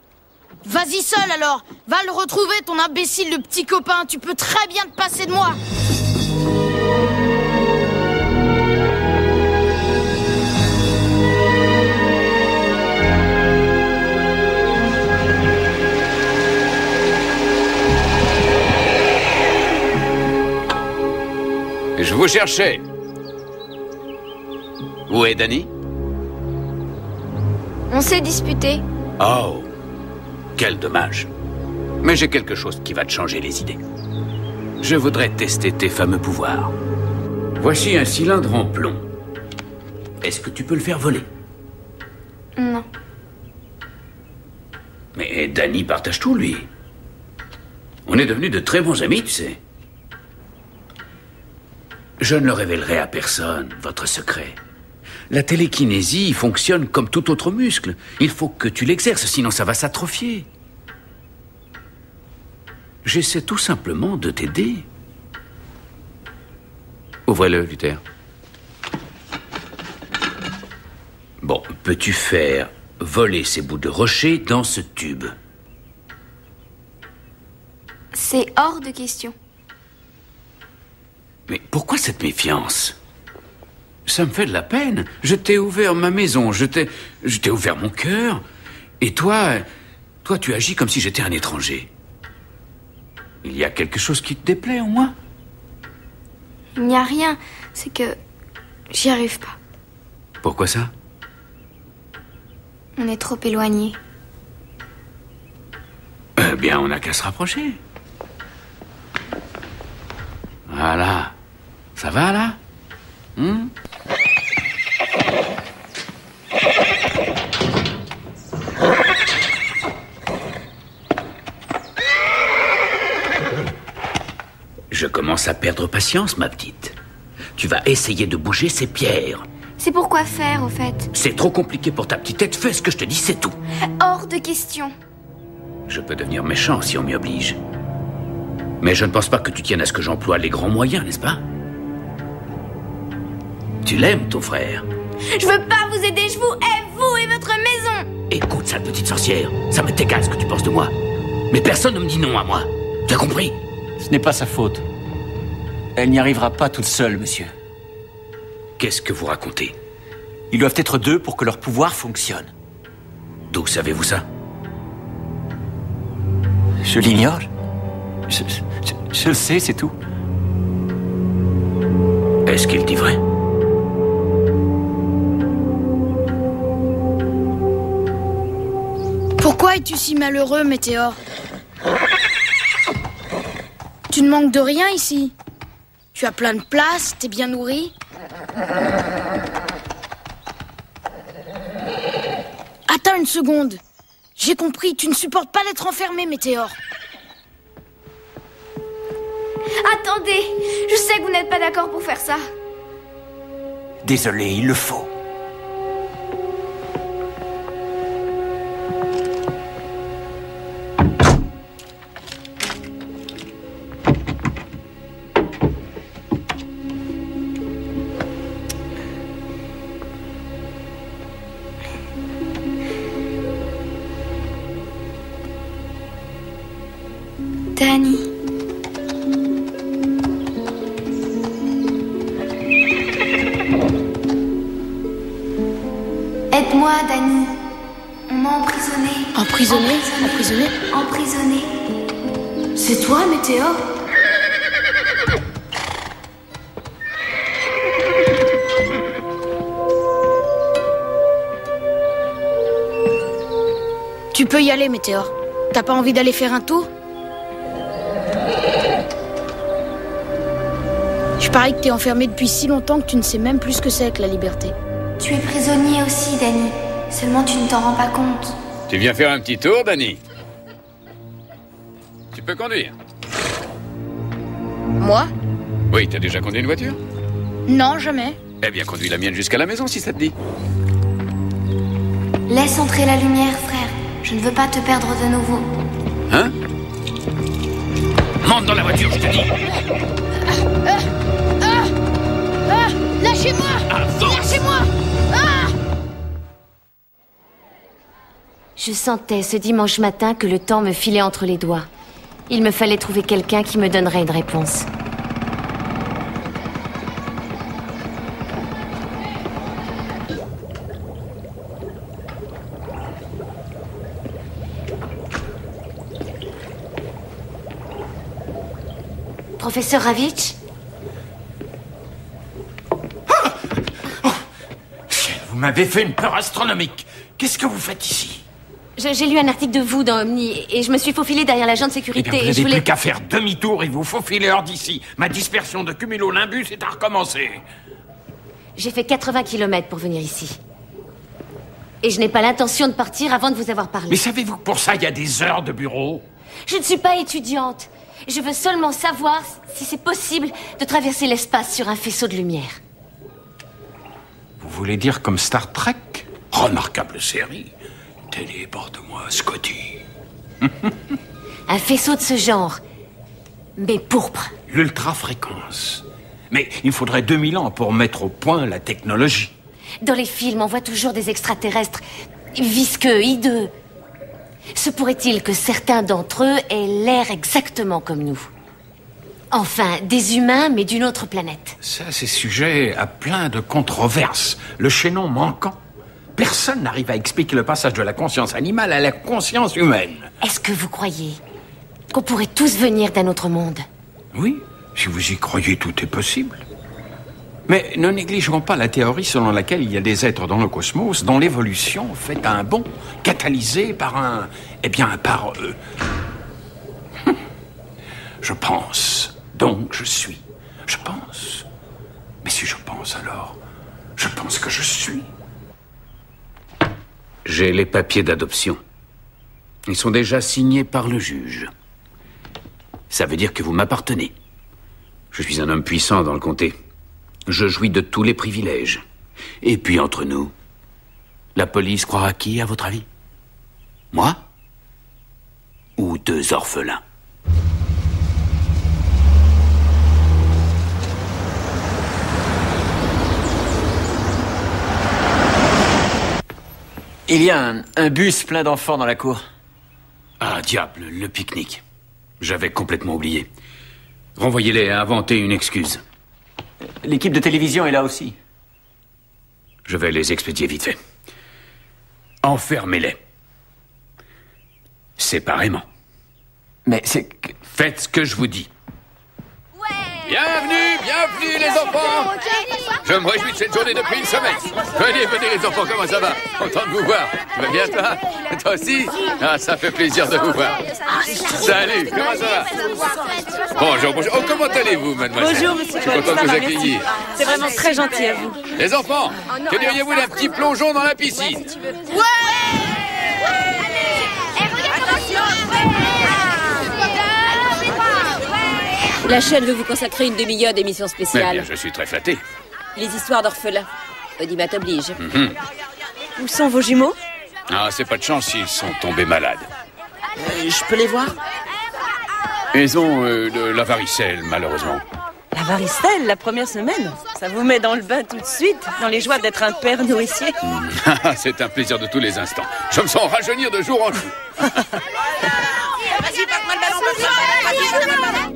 Vas-y seul alors. Va le retrouver, ton imbécile de petit copain. Tu peux très bien te passer de moi. Je vous cherchais. Où est Danny? On s'est disputé. Oh, quel dommage. Mais j'ai quelque chose qui va te changer les idées. Je voudrais tester tes fameux pouvoirs. Voici un cylindre en plomb. Est-ce que tu peux le faire voler? Non. Mais Danny partage tout, lui. On est devenus de très bons amis, tu sais. Je ne le révélerai à personne, votre secret. La télékinésie fonctionne comme tout autre muscle. Il faut que tu l'exerces, sinon ça va s'atrophier. J'essaie tout simplement de t'aider. Ouvrez-le, Luther. Bon, peux-tu faire voler ces bouts de rocher dans ce tube? C'est hors de question. Mais pourquoi cette méfiance? Ça me fait de la peine. Je t'ai ouvert ma maison, je t'ai ouvert mon cœur. Et toi, tu agis comme si j'étais un étranger. Il y a quelque chose qui te déplaît en moi? Il n'y a rien. C'est que j'y arrive pas. Pourquoi ça? On est trop éloignés. Eh bien, on n'a qu'à se rapprocher. Voilà. Ça va, là? Je commence à perdre patience, ma petite. Tu vas essayer de bouger ces pierres. C'est pour quoi faire, au fait? C'est trop compliqué pour ta petite tête. Fais ce que je te dis, c'est tout. Hors de question. Je peux devenir méchant si on m'y oblige. Mais je ne pense pas que tu tiennes à ce que j'emploie les grands moyens, n'est-ce pas? Tu l'aimes, ton frère? Je veux pas vous aider, je vous hais, vous et votre maison! Écoute, sale petite sorcière, ça m'est égal ce que tu penses de moi. Mais personne ne me dit non à moi. Tu as compris? Ce n'est pas sa faute. Elle n'y arrivera pas toute seule, monsieur. Qu'est-ce que vous racontez? Ils doivent être deux pour que leur pouvoir fonctionne. D'où savez-vous ça? Je l'ignore. Je le sais, c'est tout. Est-ce qu'il dit vrai? es-tu si malheureux, Météore? Tu ne manques de rien ici. Tu as plein de place, t'es bien nourri. Attends une seconde. J'ai compris, tu ne supportes pas d'être enfermé, Météore. Attendez, je sais que vous n'êtes pas d'accord pour faire ça. Désolé, il le faut. Danny. Aide-moi, Danny. On m'a emprisonné. Emprisonné? Emprisonné? Emprisonné. C'est toi, Météore? Tu peux y aller, Météore. T'as pas envie d'aller faire un tour? Je parie que t'es enfermé depuis si longtemps que tu ne sais même plus ce que c'est que la liberté. Tu es prisonnier aussi, Danny. Seulement tu ne t'en rends pas compte. Tu viens faire un petit tour, Danny? Tu peux conduire? Moi? Oui, t'as déjà conduit une voiture? Non, jamais. Eh bien, conduis la mienne jusqu'à la maison, si ça te dit. Laisse entrer la lumière, frère. Je ne veux pas te perdre de nouveau. Hein? Monte dans la voiture, je te dis. Lâchez-moi! Lâchez-moi! Je sentais ce dimanche matin que le temps me filait entre les doigts. Il me fallait trouver quelqu'un qui me donnerait une réponse. Professeur Ravitch? Vous m'avez fait une peur astronomique. Qu'est-ce que vous faites ici? J'ai lu un article de vous dans Omni et je me suis faufilée derrière l'agent de sécurité. Eh bien, vous je n'avez voulais... plus qu'à faire demi-tour et vous faufiler hors d'ici. Ma dispersion de cumulonimbus est à recommencer. J'ai fait 80 km pour venir ici. Et je n'ai pas l'intention de partir avant de vous avoir parlé. Mais savez-vous que pour ça, il y a des heures de bureau? Je ne suis pas étudiante. Je veux seulement savoir si c'est possible de traverser l'espace sur un faisceau de lumière. Vous voulez dire comme Star Trek? Remarquable série. Téléporte-moi, Scotty. Un faisceau de ce genre, mais pourpre. L'ultrafréquence. Mais il faudrait 2000 ans pour mettre au point la technologie. Dans les films, on voit toujours des extraterrestres visqueux, hideux. Se pourrait-il que certains d'entre eux aient l'air exactement comme nous? Enfin, des humains, mais d'une autre planète. Ça, c'est sujet à plein de controverses. Le chaînon manquant. Personne n'arrive à expliquer le passage de la conscience animale à la conscience humaine. Est-ce que vous croyez qu'on pourrait tous venir d'un autre monde? Oui, si vous y croyez, tout est possible. Mais ne négligeons pas la théorie selon laquelle il y a des êtres dans le cosmos dont l'évolution fait un bond catalysé par un... Eh bien, par... Je pense, donc je suis. Je pense. Mais si je pense alors, je pense que je suis. J'ai les papiers d'adoption. Ils sont déjà signés par le juge. Ça veut dire que vous m'appartenez. Je suis un homme puissant dans le comté. Je jouis de tous les privilèges. Et puis, entre nous, la police croira qui, à votre avis? Moi? Ou 2 orphelins? Il y a un bus plein d'enfants dans la cour. Ah, diable, le pique-nique. J'avais complètement oublié. Renvoyez-les à inventer une excuse. L'équipe de télévision est là aussi. Je vais les expédier vite fait. Enfermez-les. Séparément. Mais c'est... Faites ce que je vous dis. Ouais, Bienvenue les enfants. Je me réjouis de cette journée depuis une semaine. Venez les enfants, comment ça va? Content de vous voir. Tu vas bien toi? Toi aussi? Ah, ça fait plaisir de vous voir. Salut, comment ça va? Bonjour. Oh, comment allez-vous, mademoiselle? Bonjour, monsieur Paul. Je suis content de vous accueillir. C'est vraiment très gentil à vous. Les enfants, que diriez-vous d'un petit plongeon dans la piscine? La chaîne veut vous consacrer une demi-heure d'émission Mais spéciale. bien, je suis très flatté. Les histoires d'orphelins. Audimat oblige. Où sont vos jumeaux? Ah, c'est pas de chance s'ils sont tombés malades. Je peux les voir? Ils ont de la varicelle, malheureusement. La varicelle, la première semaine. Ça vous met dans le bain tout de suite, dans les joies d'être un père nourricier. C'est un plaisir de tous les instants. Je me sens rajeunir de jour en jour. Vas-y, passe-moi le ballon.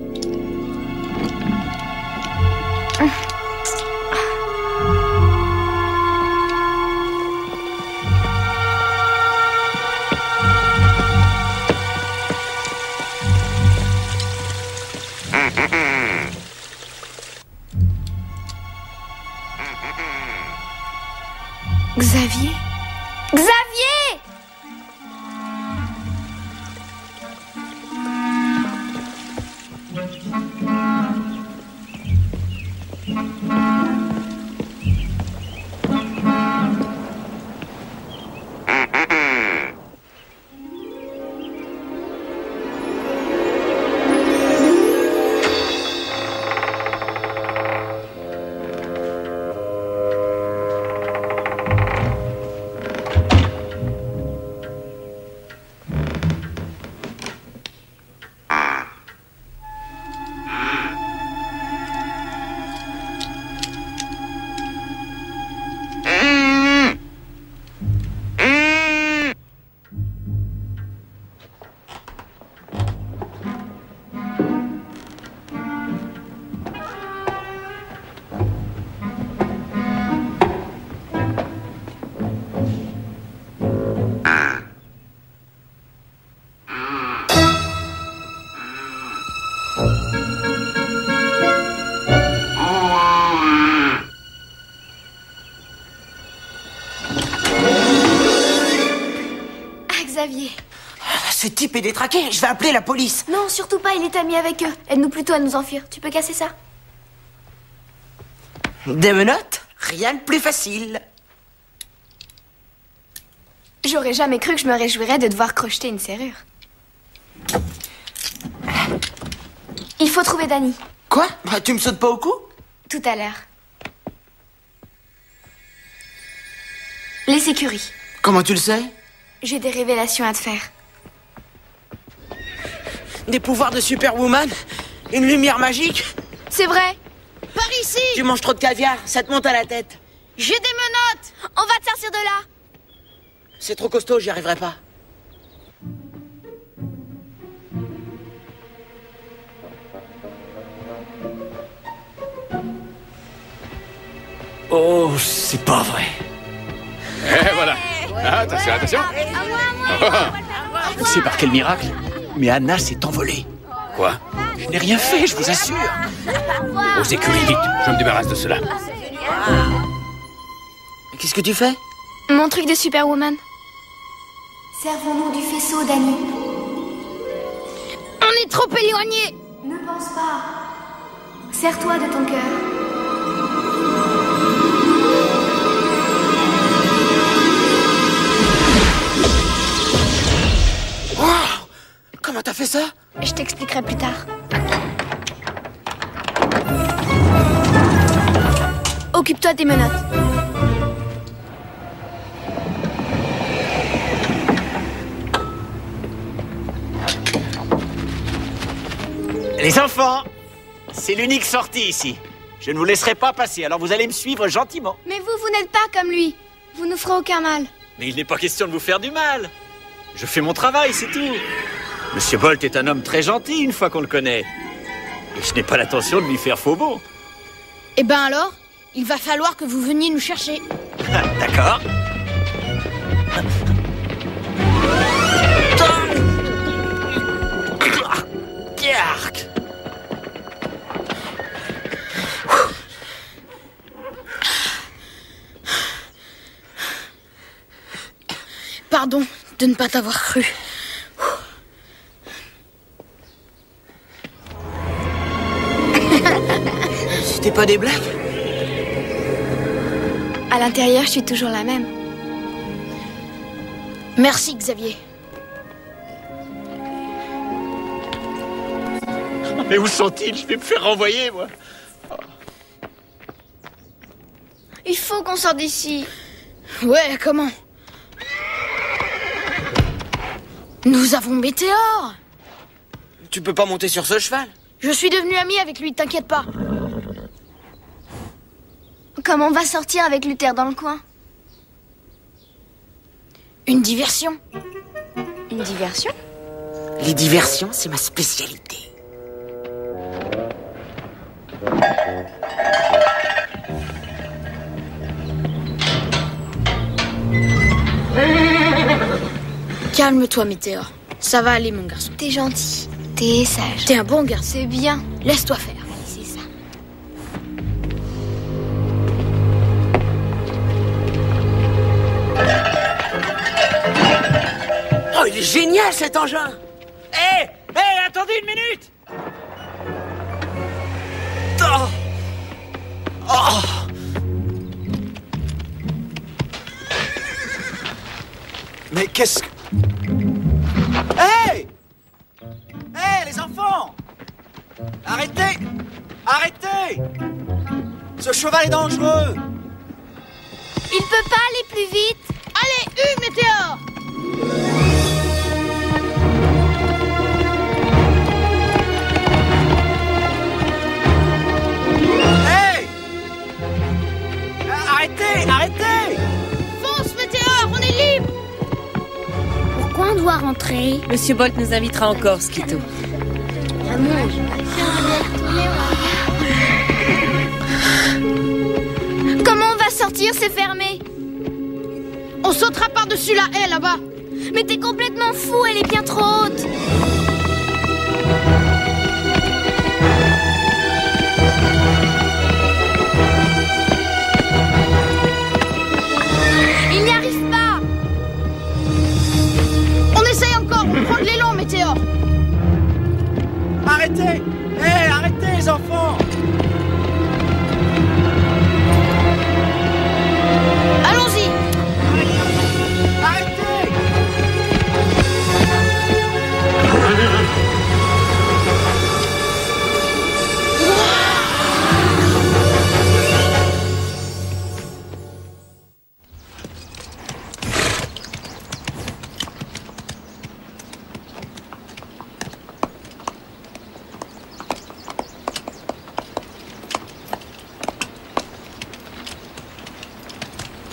Xavier? Xavier! Xavier. Ce type est détraqué, je vais appeler la police. Non, surtout pas, il est ami avec eux. Aide-nous plutôt à nous enfuir. Tu peux casser ça? Des menottes? Rien de plus facile. J'aurais jamais cru que je me réjouirais de devoir crocheter une serrure. Il faut trouver Danny. Quoi? Bah, tu me sautes pas au cou? Tout à l'heure. Les écuries. Comment tu le sais? J'ai des révélations à te faire. Des pouvoirs de Superwoman? Une lumière magique? C'est vrai. Par ici. Tu manges trop de caviar, ça te monte à la tête. J'ai des menottes. On va te sortir de là. C'est trop costaud, j'y arriverai pas. Oh, c'est pas vrai. Et voilà. Attention, attention. Vous savez par quel miracle? Mais Anna s'est envolée. Quoi? Je n'ai rien fait, je vous assure. Aux écuries, vite. Je me débarrasse de cela. Qu'est-ce que tu fais? Mon truc de Superwoman. Servons-nous du faisceau, Danny. On est trop éloignés. Ne pense pas. Sers-toi de ton cœur. Wow! Comment t'as fait ça? Je t'expliquerai plus tard. Occupe-toi des menottes. Les enfants, c'est l'unique sortie ici. Je ne vous laisserai pas passer, alors vous allez me suivre gentiment. Mais vous n'êtes pas comme lui. Vous ne ferez aucun mal. Mais il n'est pas question de vous faire du mal. Je fais mon travail, c'est tout. Monsieur Bolt est un homme très gentil une fois qu'on le connaît. Et je n'ai pas l'intention de lui faire faux bon. Eh ben alors, il va falloir que vous veniez nous chercher. D'accord. Pardon de ne pas t'avoir cru. C'était pas des blagues? À l'intérieur, je suis toujours la même. Merci, Xavier. Mais où sont-ils? Je vais me faire renvoyer, moi. Il faut qu'on sorte d'ici. Ouais, comment? Nous avons Météore. Tu peux pas monter sur ce cheval? Je suis devenu ami avec lui, t'inquiète pas. Comment on va sortir avec Luther dans le coin? Une diversion. Une diversion? Les diversions, c'est ma spécialité. Calme-toi, Météore. Ça va aller, mon garçon. T'es gentil. T'es sage. T'es un bon garçon. C'est bien. Laisse-toi faire. C'est ça. Oh, il est génial, cet engin! Hé! Hé, attendez une minute! Oh! Oh! Mais qu'est-ce que... Hey! Hey, les enfants! Arrêtez! Arrêtez! Ce cheval est dangereux! Il peut pas aller plus vite. Allez, Météore! Hey! Arrêtez! Arrêtez! Fonce, Météore, on est libre! Pourquoi on doit rentrer? Monsieur Bolt nous invitera encore, Skito. Comment on va sortir? C'est fermé. On sautera par-dessus la haie, là-bas. Mais t'es complètement fou, elle est bien trop haute. Il n'y arrive pas. On essaye encore, on prend de l'élan, Météore. Arrêtez! Hey, arrêtez, les enfants! Allons-y. Arrêtez!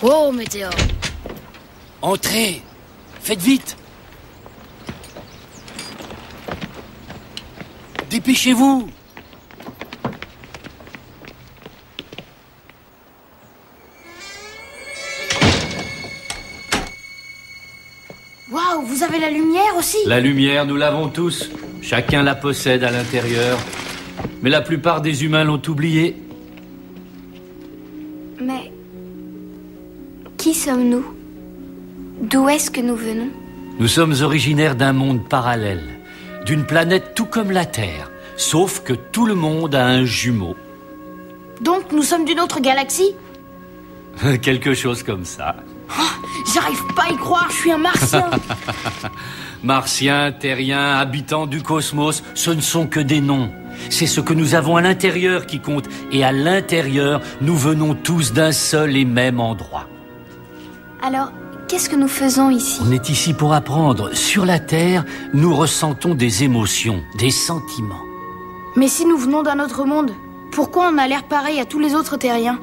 Oh, Météore. Entrez! Faites vite! Dépêchez-vous! Waouh, vous avez la lumière aussi? La lumière, nous l'avons tous. Chacun la possède à l'intérieur. Mais la plupart des humains l'ont oubliée. Mais... qui sommes-nous? D'où est-ce que nous venons? Nous sommes originaires d'un monde parallèle, d'une planète tout comme la Terre, sauf que tout le monde a un jumeau. Donc nous sommes d'une autre galaxie? Quelque chose comme ça. Oh, j'arrive pas à y croire, je suis un martien. Martiens, terriens, habitants du cosmos, ce ne sont que des noms. C'est ce que nous avons à l'intérieur qui compte. Et à l'intérieur, nous venons tous d'un seul et même endroit. Alors, qu'est-ce que nous faisons ici? On est ici pour apprendre. Sur la Terre, nous ressentons des émotions, des sentiments. Mais si nous venons d'un autre monde, pourquoi on a l'air pareil à tous les autres terriens?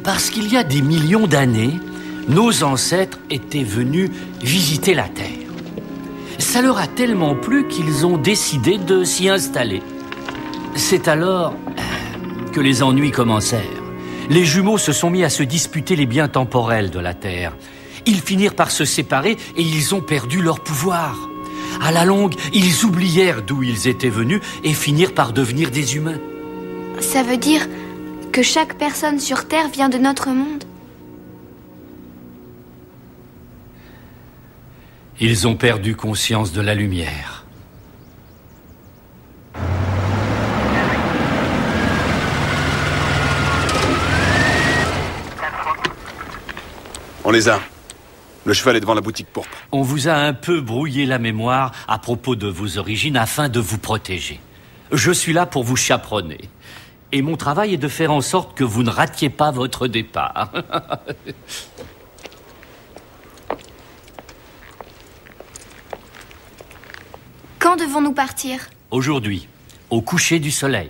Parce qu'il y a des millions d'années, nos ancêtres étaient venus visiter la Terre. Ça leur a tellement plu qu'ils ont décidé de s'y installer. C'est alors que les ennuis commencèrent. Les jumeaux se sont mis à se disputer les biens temporels de la Terre. Ils finirent par se séparer et ils ont perdu leur pouvoir. À la longue, ils oublièrent d'où ils étaient venus et finirent par devenir des humains. Ça veut dire que chaque personne sur Terre vient de notre monde? Ils ont perdu conscience de la lumière. On les a. Le cheval est devant la boutique pourpre. On vous a un peu brouillé la mémoire à propos de vos origines afin de vous protéger. Je suis là pour vous chaperonner. Et mon travail est de faire en sorte que vous ne ratiez pas votre départ. Quand devons-nous partir? Aujourd'hui, au coucher du soleil.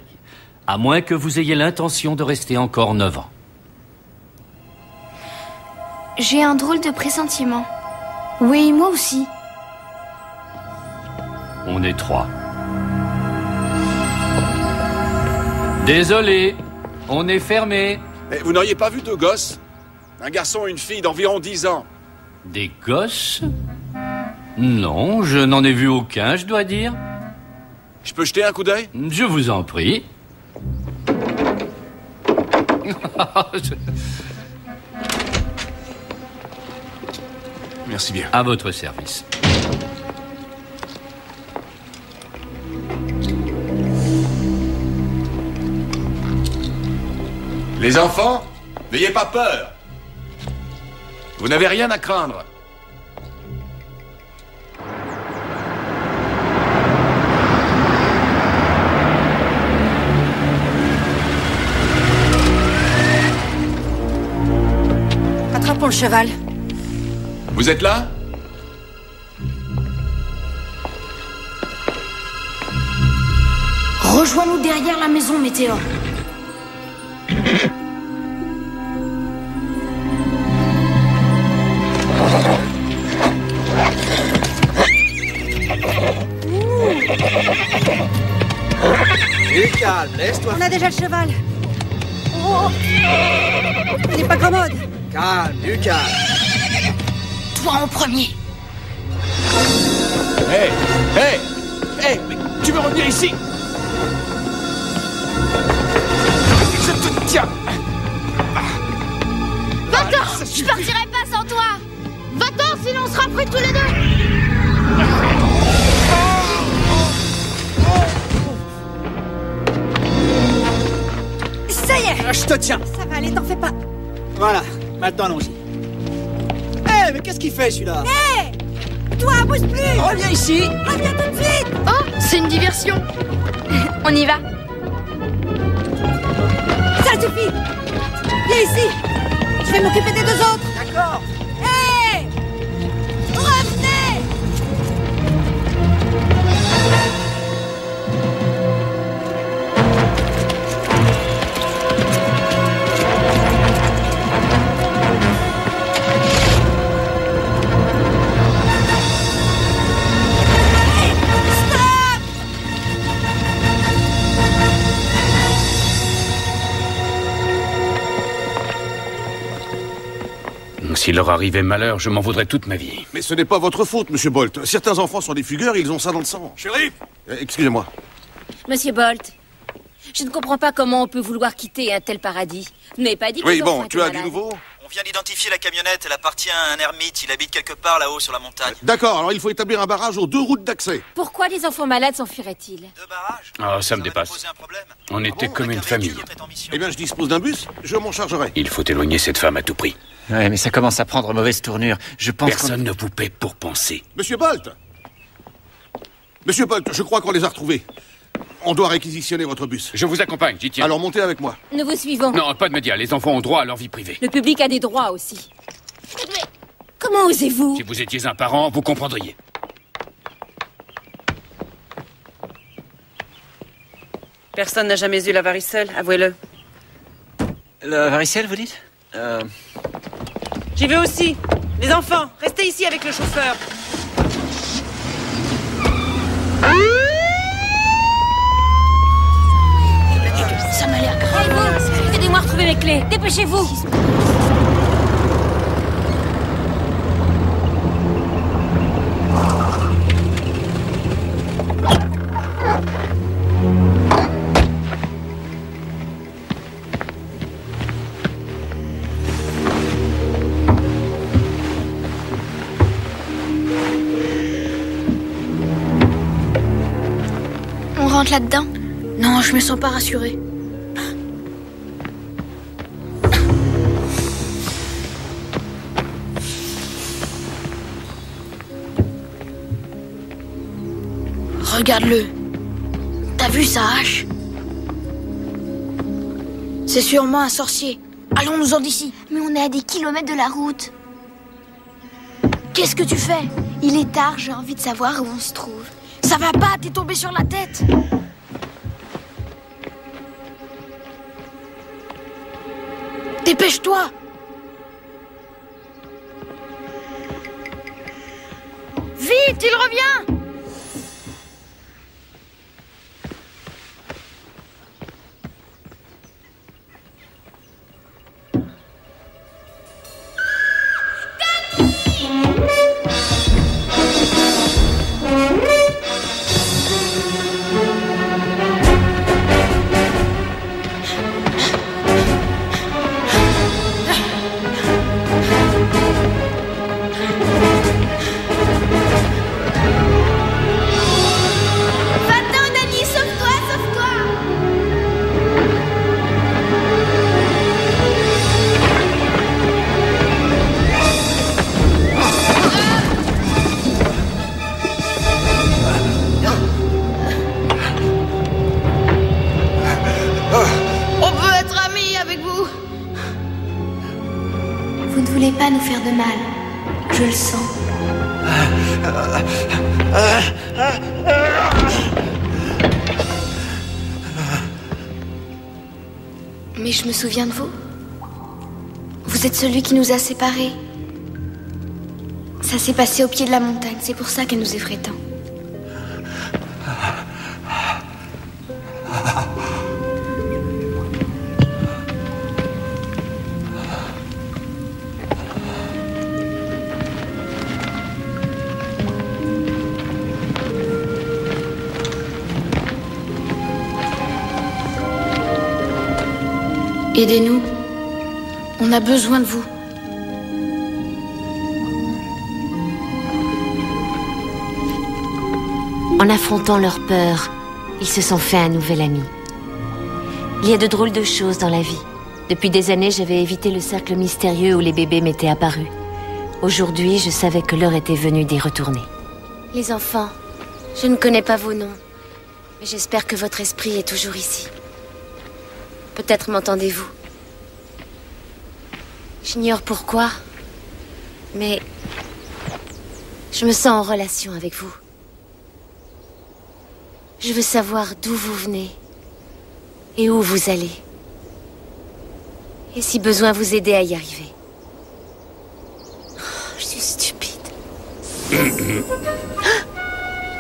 À moins que vous ayez l'intention de rester encore 9 ans. J'ai un drôle de pressentiment. Oui, moi aussi. On est 3. Désolé, on est fermé. Mais vous n'auriez pas vu deux gosses? Un garçon et une fille d'environ 10 ans. Des gosses? Non, je n'en ai vu aucun, je dois dire. Je peux jeter un coup d'œil? Je vous en prie. Merci bien. À votre service. Les enfants, n'ayez pas peur. Vous n'avez rien à craindre. Attrapons le cheval. Vous êtes là? Rejoins-nous derrière la maison, Météor. Du calme, laisse-toi. On a déjà le cheval. Oh. Il n'est pas commode. Calme, du calme. Toi en premier. Hé, mais tu veux revenir ici? Je te tiens. Va-t'en, je partirai pas sans toi. Va-t'en, sinon on sera pris tous les deux. Ça y est. Je te tiens. Ça va aller, t'en fais pas. Voilà, maintenant allons-y. Hé, mais qu'est-ce qu'il fait celui-là? Hé, toi, bouge plus. Reviens ici. Reviens tout de suite. Oh, c'est une diversion. On y va. Ça suffit. Viens ici. Je vais m'occuper des deux autres. D'accord. Hé, revenez. S'il leur arrivait malheur, je m'en voudrais toute ma vie. Mais ce n'est pas votre faute, Monsieur Bolt. Certains enfants sont des fugueurs et ils ont ça dans le sang. Shérif! Excusez-moi. Monsieur Bolt, je ne comprends pas comment on peut vouloir quitter un tel paradis. Vous n'avez pas dit que Oui, les bon, enfants tu étaient as du malades. nouveau? On vient d'identifier la camionnette. Elle appartient à un ermite. Il habite quelque part là-haut sur la montagne. D'accord, alors il faut établir un barrage aux 2 routes d'accès. Pourquoi les enfants malades s'enfuiraient-ils? Ah, ça me dépasse. On était comme une famille. Eh bien, je dispose d'un bus, je m'en chargerai. Il faut éloigner cette femme à tout prix. Ouais, mais ça commence à prendre mauvaise tournure. Je pense Personne ne vous paie pour penser. Monsieur Bolt! Monsieur Bolt, je crois qu'on les a retrouvés. On doit réquisitionner votre bus. Je vous accompagne, j'y tiens. Alors montez avec moi. Nous vous suivons. Non, pas de médias. Les enfants ont droit à leur vie privée. Le public a des droits aussi. Mais comment osez-vous? Si vous étiez un parent, vous comprendriez. Personne n'a jamais eu la varicelle, avouez-le. La varicelle, vous dites J'y vais aussi. Les enfants, restez ici avec le chauffeur. Ça m'a l'air grave. Hey, vous, aidez-moi à retrouver mes clés. Dépêchez-vous. rentres là-dedans? Non, je me sens pas rassurée. Regarde-le. T'as vu sa hache? C'est sûrement un sorcier. Allons-nous-en d'ici. Mais on est à des kilomètres de la route. Qu'est-ce que tu fais? Il est tard, j'ai envie de savoir où on se trouve. Ça va pas, t'es tombé sur la tête. Dépêche-toi. Vite, il revient. Nous faire de mal. Je le sens. Mais je me souviens de vous. Vous êtes celui qui nous a séparés. Ça s'est passé au pied de la montagne. C'est pour ça qu'elle nous effraie tant. Aidez-nous. On a besoin de vous. En affrontant leur peur, ils se sont fait un nouvel ami. Il y a de drôles de choses dans la vie. Depuis des années, j'avais évité le cercle mystérieux où les bébés m'étaient apparus. Aujourd'hui, je savais que l'heure était venue d'y retourner. Les enfants, je ne connais pas vos noms, mais j'espère que votre esprit est toujours ici. Peut-être m'entendez-vous. J'ignore pourquoi, mais je me sens en relation avec vous. Je veux savoir d'où vous venez et où vous allez. Et si besoin, vous aider à y arriver. Oh, je suis stupide.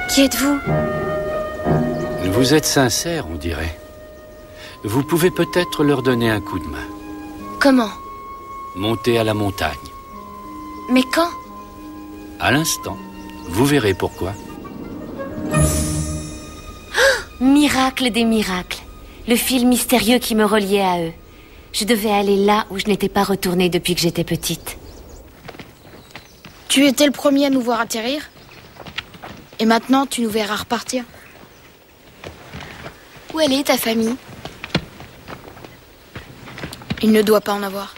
Qui êtes-vous? Vous êtes sincère, on dirait. Vous pouvez peut-être leur donner un coup de main. Comment? Montez à la montagne. Mais quand? À l'instant. Vous verrez pourquoi. Miracle des miracles. Le fil mystérieux qui me reliait à eux. Je devais aller là où je n'étais pas retournée depuis que j'étais petite. Tu étais le premier à nous voir atterrir. Et maintenant, tu nous verras repartir. Où elle est, ta famille? Il ne doit pas en avoir.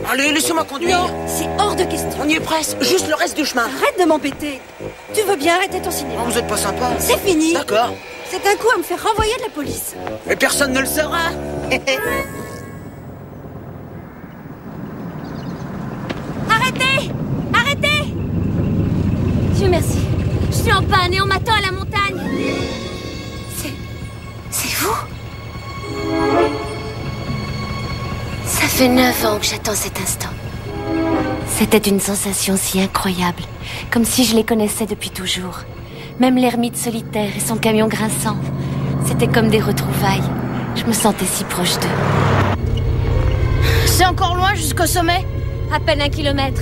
Allez, laissez-moi conduire. Non, c'est hors de question. On y est presque, juste le reste du chemin. Arrête de m'embêter. Tu veux bien arrêter ton cinéma? Vous êtes pas sympa. C'est fini. D'accord. C'est un coup à me faire renvoyer de la police. Mais personne ne le saura. Arrêtez! Arrêtez! Dieu merci. Je suis en panne et on m'attend à la montagne. C'est vous? Ça fait 9 ans que j'attends cet instant. C'était une sensation si incroyable, comme si je les connaissais depuis toujours. Même l'ermite solitaire et son camion grinçant. C'était comme des retrouvailles. Je me sentais si proche d'eux. C'est encore loin jusqu'au sommet? À peine 1 kilomètre.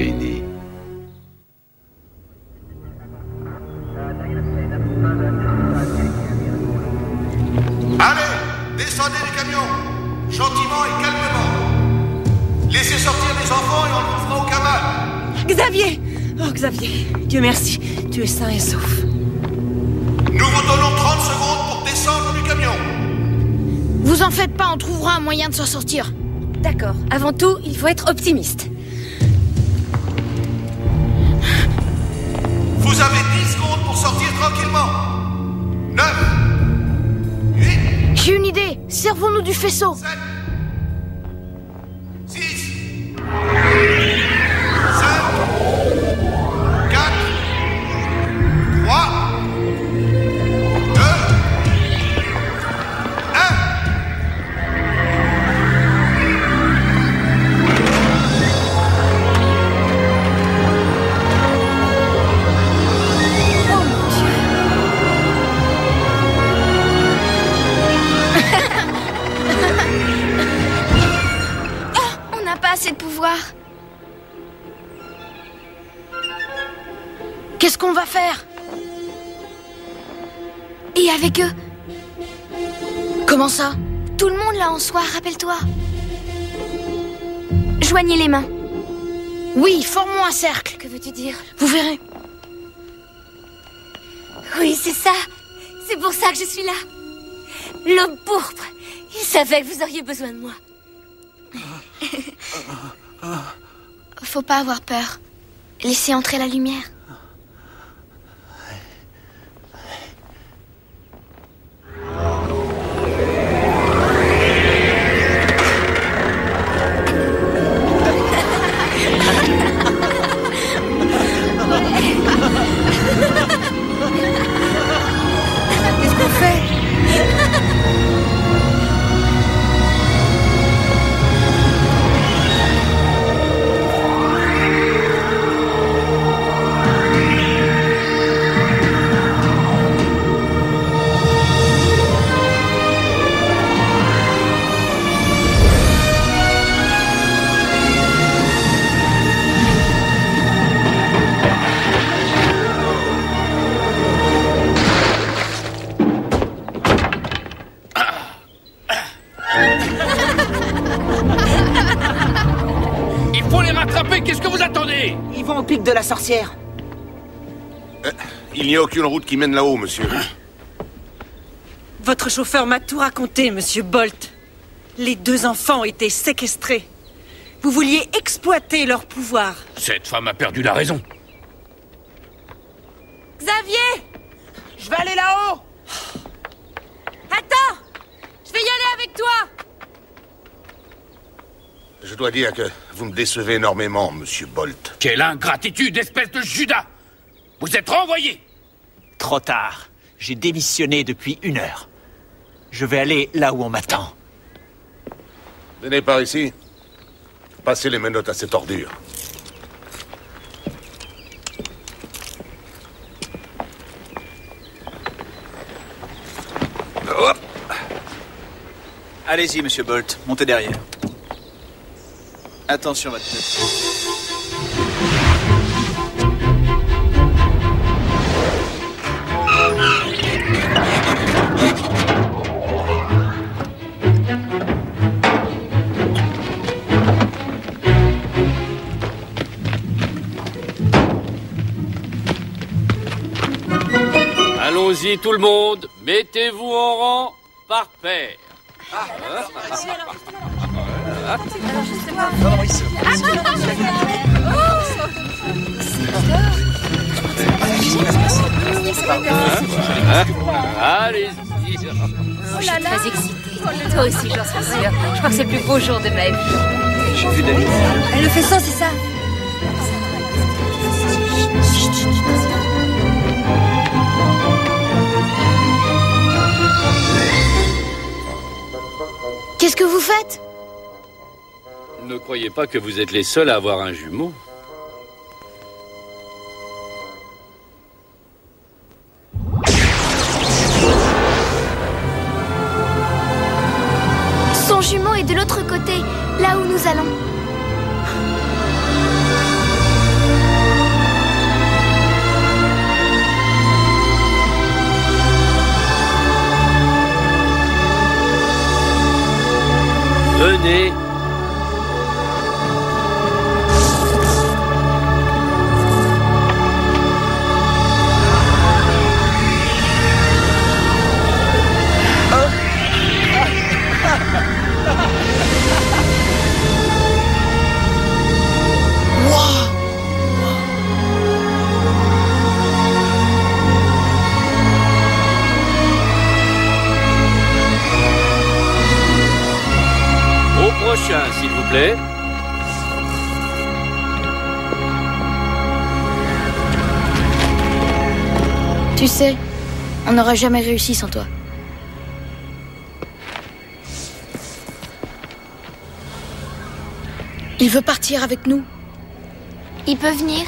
Heidi. Allez, descendez du camion, gentiment et calmement. Laissez sortir les enfants et on le fera au cabane. Xavier! Oh, Xavier, Dieu merci, tu es sain et sauf. Nous vous donnons 30 secondes pour descendre du camion. Vous en faites pas, on trouvera un moyen de s'en sortir. D'accord. Avant tout, il faut être optimiste. Vous avez 10 secondes pour sortir tranquillement. 9. J'ai une idée. Servons-nous du faisceau. 7. 6. 5. 4. 3. 2. 1. Assez de pouvoir. Qu'est-ce qu'on va faire? Et avec eux? Comment ça? Tout le monde là en soi, rappelle-toi. Joignez les mains. Oui, formons un cercle. Que veux-tu dire? Vous verrez. Oui, c'est ça. C'est pour ça que je suis là. L'homme pourpre. Il savait que vous auriez besoin de moi. Faut pas avoir peur. Laissez entrer la lumière. Qu'est-ce qu'on fait? Qu'est-ce que vous attendez? Ils vont au pic de la sorcière. Il n'y a aucune route qui mène là-haut, monsieur. Votre chauffeur m'a tout raconté, monsieur Bolt. Les 2 enfants étaient séquestrés. Vous vouliez exploiter leur pouvoir. Cette femme a perdu la raison. Xavier! Je vais aller là-haut! Attends! Je vais y aller avec toi! Je dois dire que vous me décevez énormément, monsieur Bolt. Quelle ingratitude, espèce de Judas! Vous êtes renvoyé! Trop tard. J'ai démissionné depuis 1 heure. Je vais aller là où on m'attend. Venez par ici. Passez les menottes à cette ordure. Hop. Allez-y, monsieur Bolt. Montez derrière. Attention, votre tête. Allons-y tout le monde, mettez-vous en rang par paire. Allez-y. Je suis très excitée. Toi aussi, j'en suis sûre. Je crois que c'est le plus beau jour de ma vie. J'ai vu David. Elle le fait ça, c'est ça. Qu'est-ce que vous faites? Ne croyez pas que vous êtes les seuls à avoir un jumeau. Son jumeau est de l'autre côté, là où nous allons. Venez. Prochain, s'il vous plaît. Tu sais, on n'aurait jamais réussi sans toi. Il veut partir avec nous. Il peut venir?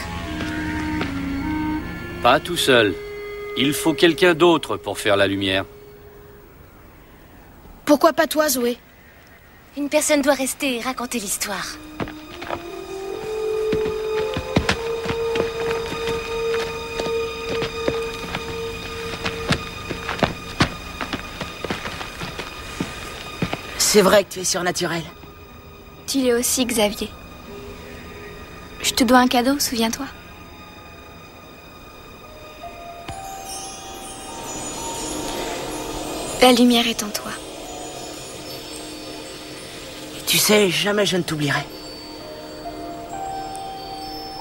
Pas tout seul. Il faut quelqu'un d'autre pour faire la lumière. Pourquoi pas toi, Zoé? Une personne doit rester et raconter l'histoire. C'est vrai que tu es surnaturel. Tu l'es aussi, Xavier. Je te dois un cadeau, souviens-toi. La lumière est en toi. Tu sais, jamais je ne t'oublierai.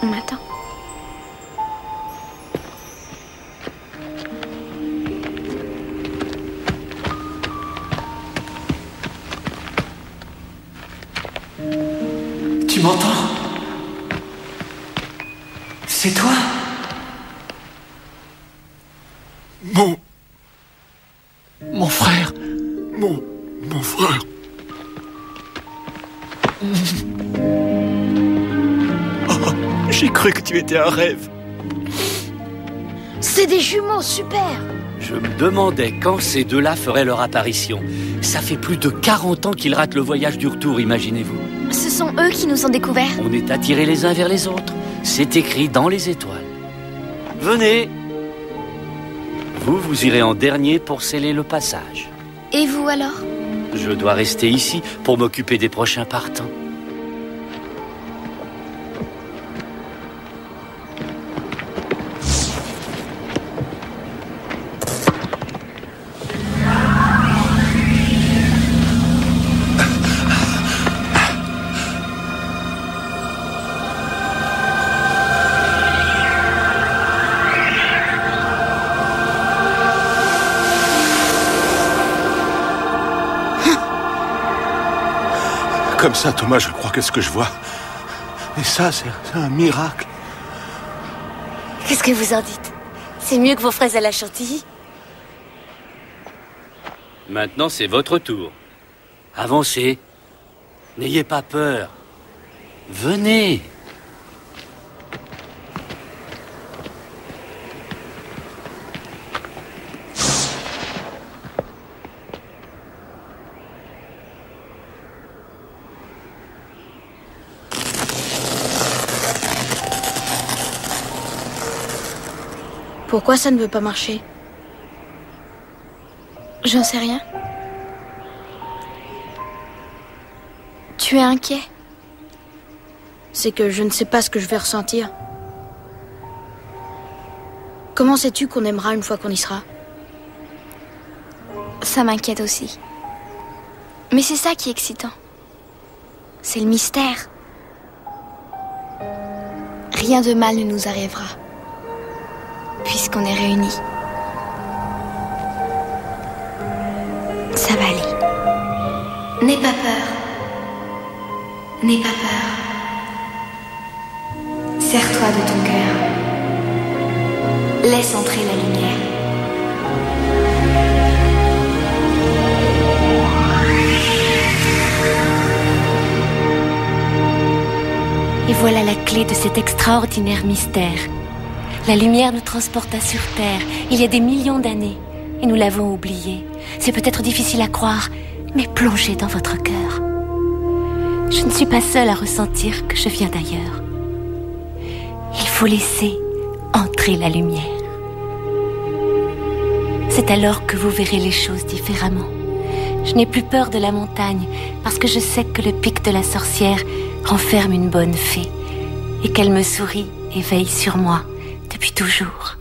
On m'attend. Tu m'entends? C'est toi? Mon frère. Mon frère. Oh, j'ai cru que tu étais un rêve. C'est des jumeaux, super! Je me demandais quand ces deux-là feraient leur apparition. Ça fait plus de 40 ans qu'ils ratent le voyage du retour, imaginez-vous. Ce sont eux qui nous ont découverts. On est attirés les uns vers les autres. C'est écrit dans les étoiles. Venez. Vous irez en dernier pour sceller le passage. Et vous alors? Je dois rester ici pour m'occuper des prochains partants. Comme ça, Thomas, je crois qu'est-ce que je vois. Et ça, c'est un miracle. Qu'est-ce que vous en dites? C'est mieux que vos fraises à la chantilly? Maintenant, c'est votre tour. Avancez. N'ayez pas peur. Venez. Pourquoi ça ne veut pas marcher? J'en sais rien. Tu es inquiet? C'est que je ne sais pas ce que je vais ressentir. Comment sais-tu qu'on aimera une fois qu'on y sera? Ça m'inquiète aussi. Mais c'est ça qui est excitant. C'est le mystère. Rien de mal ne nous arrivera, puisqu'on est réunis. Ça va aller. N'aie pas peur. N'aie pas peur. Serre-toi de ton cœur. Laisse entrer la lumière. Et voilà la clé de cet extraordinaire mystère. La lumière nous transporta sur Terre il y a des millions d'années, et nous l'avons oubliée. C'est peut-être difficile à croire, mais plongez dans votre cœur. Je ne suis pas seule à ressentir que je viens d'ailleurs. Il faut laisser entrer la lumière. C'est alors que vous verrez les choses différemment. Je n'ai plus peur de la montagne parce que je sais que le pic de la sorcière renferme une bonne fée et qu'elle me sourit et veille sur moi depuis toujours.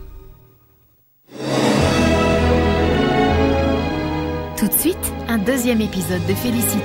Tout de suite, un deuxième épisode de Felicity.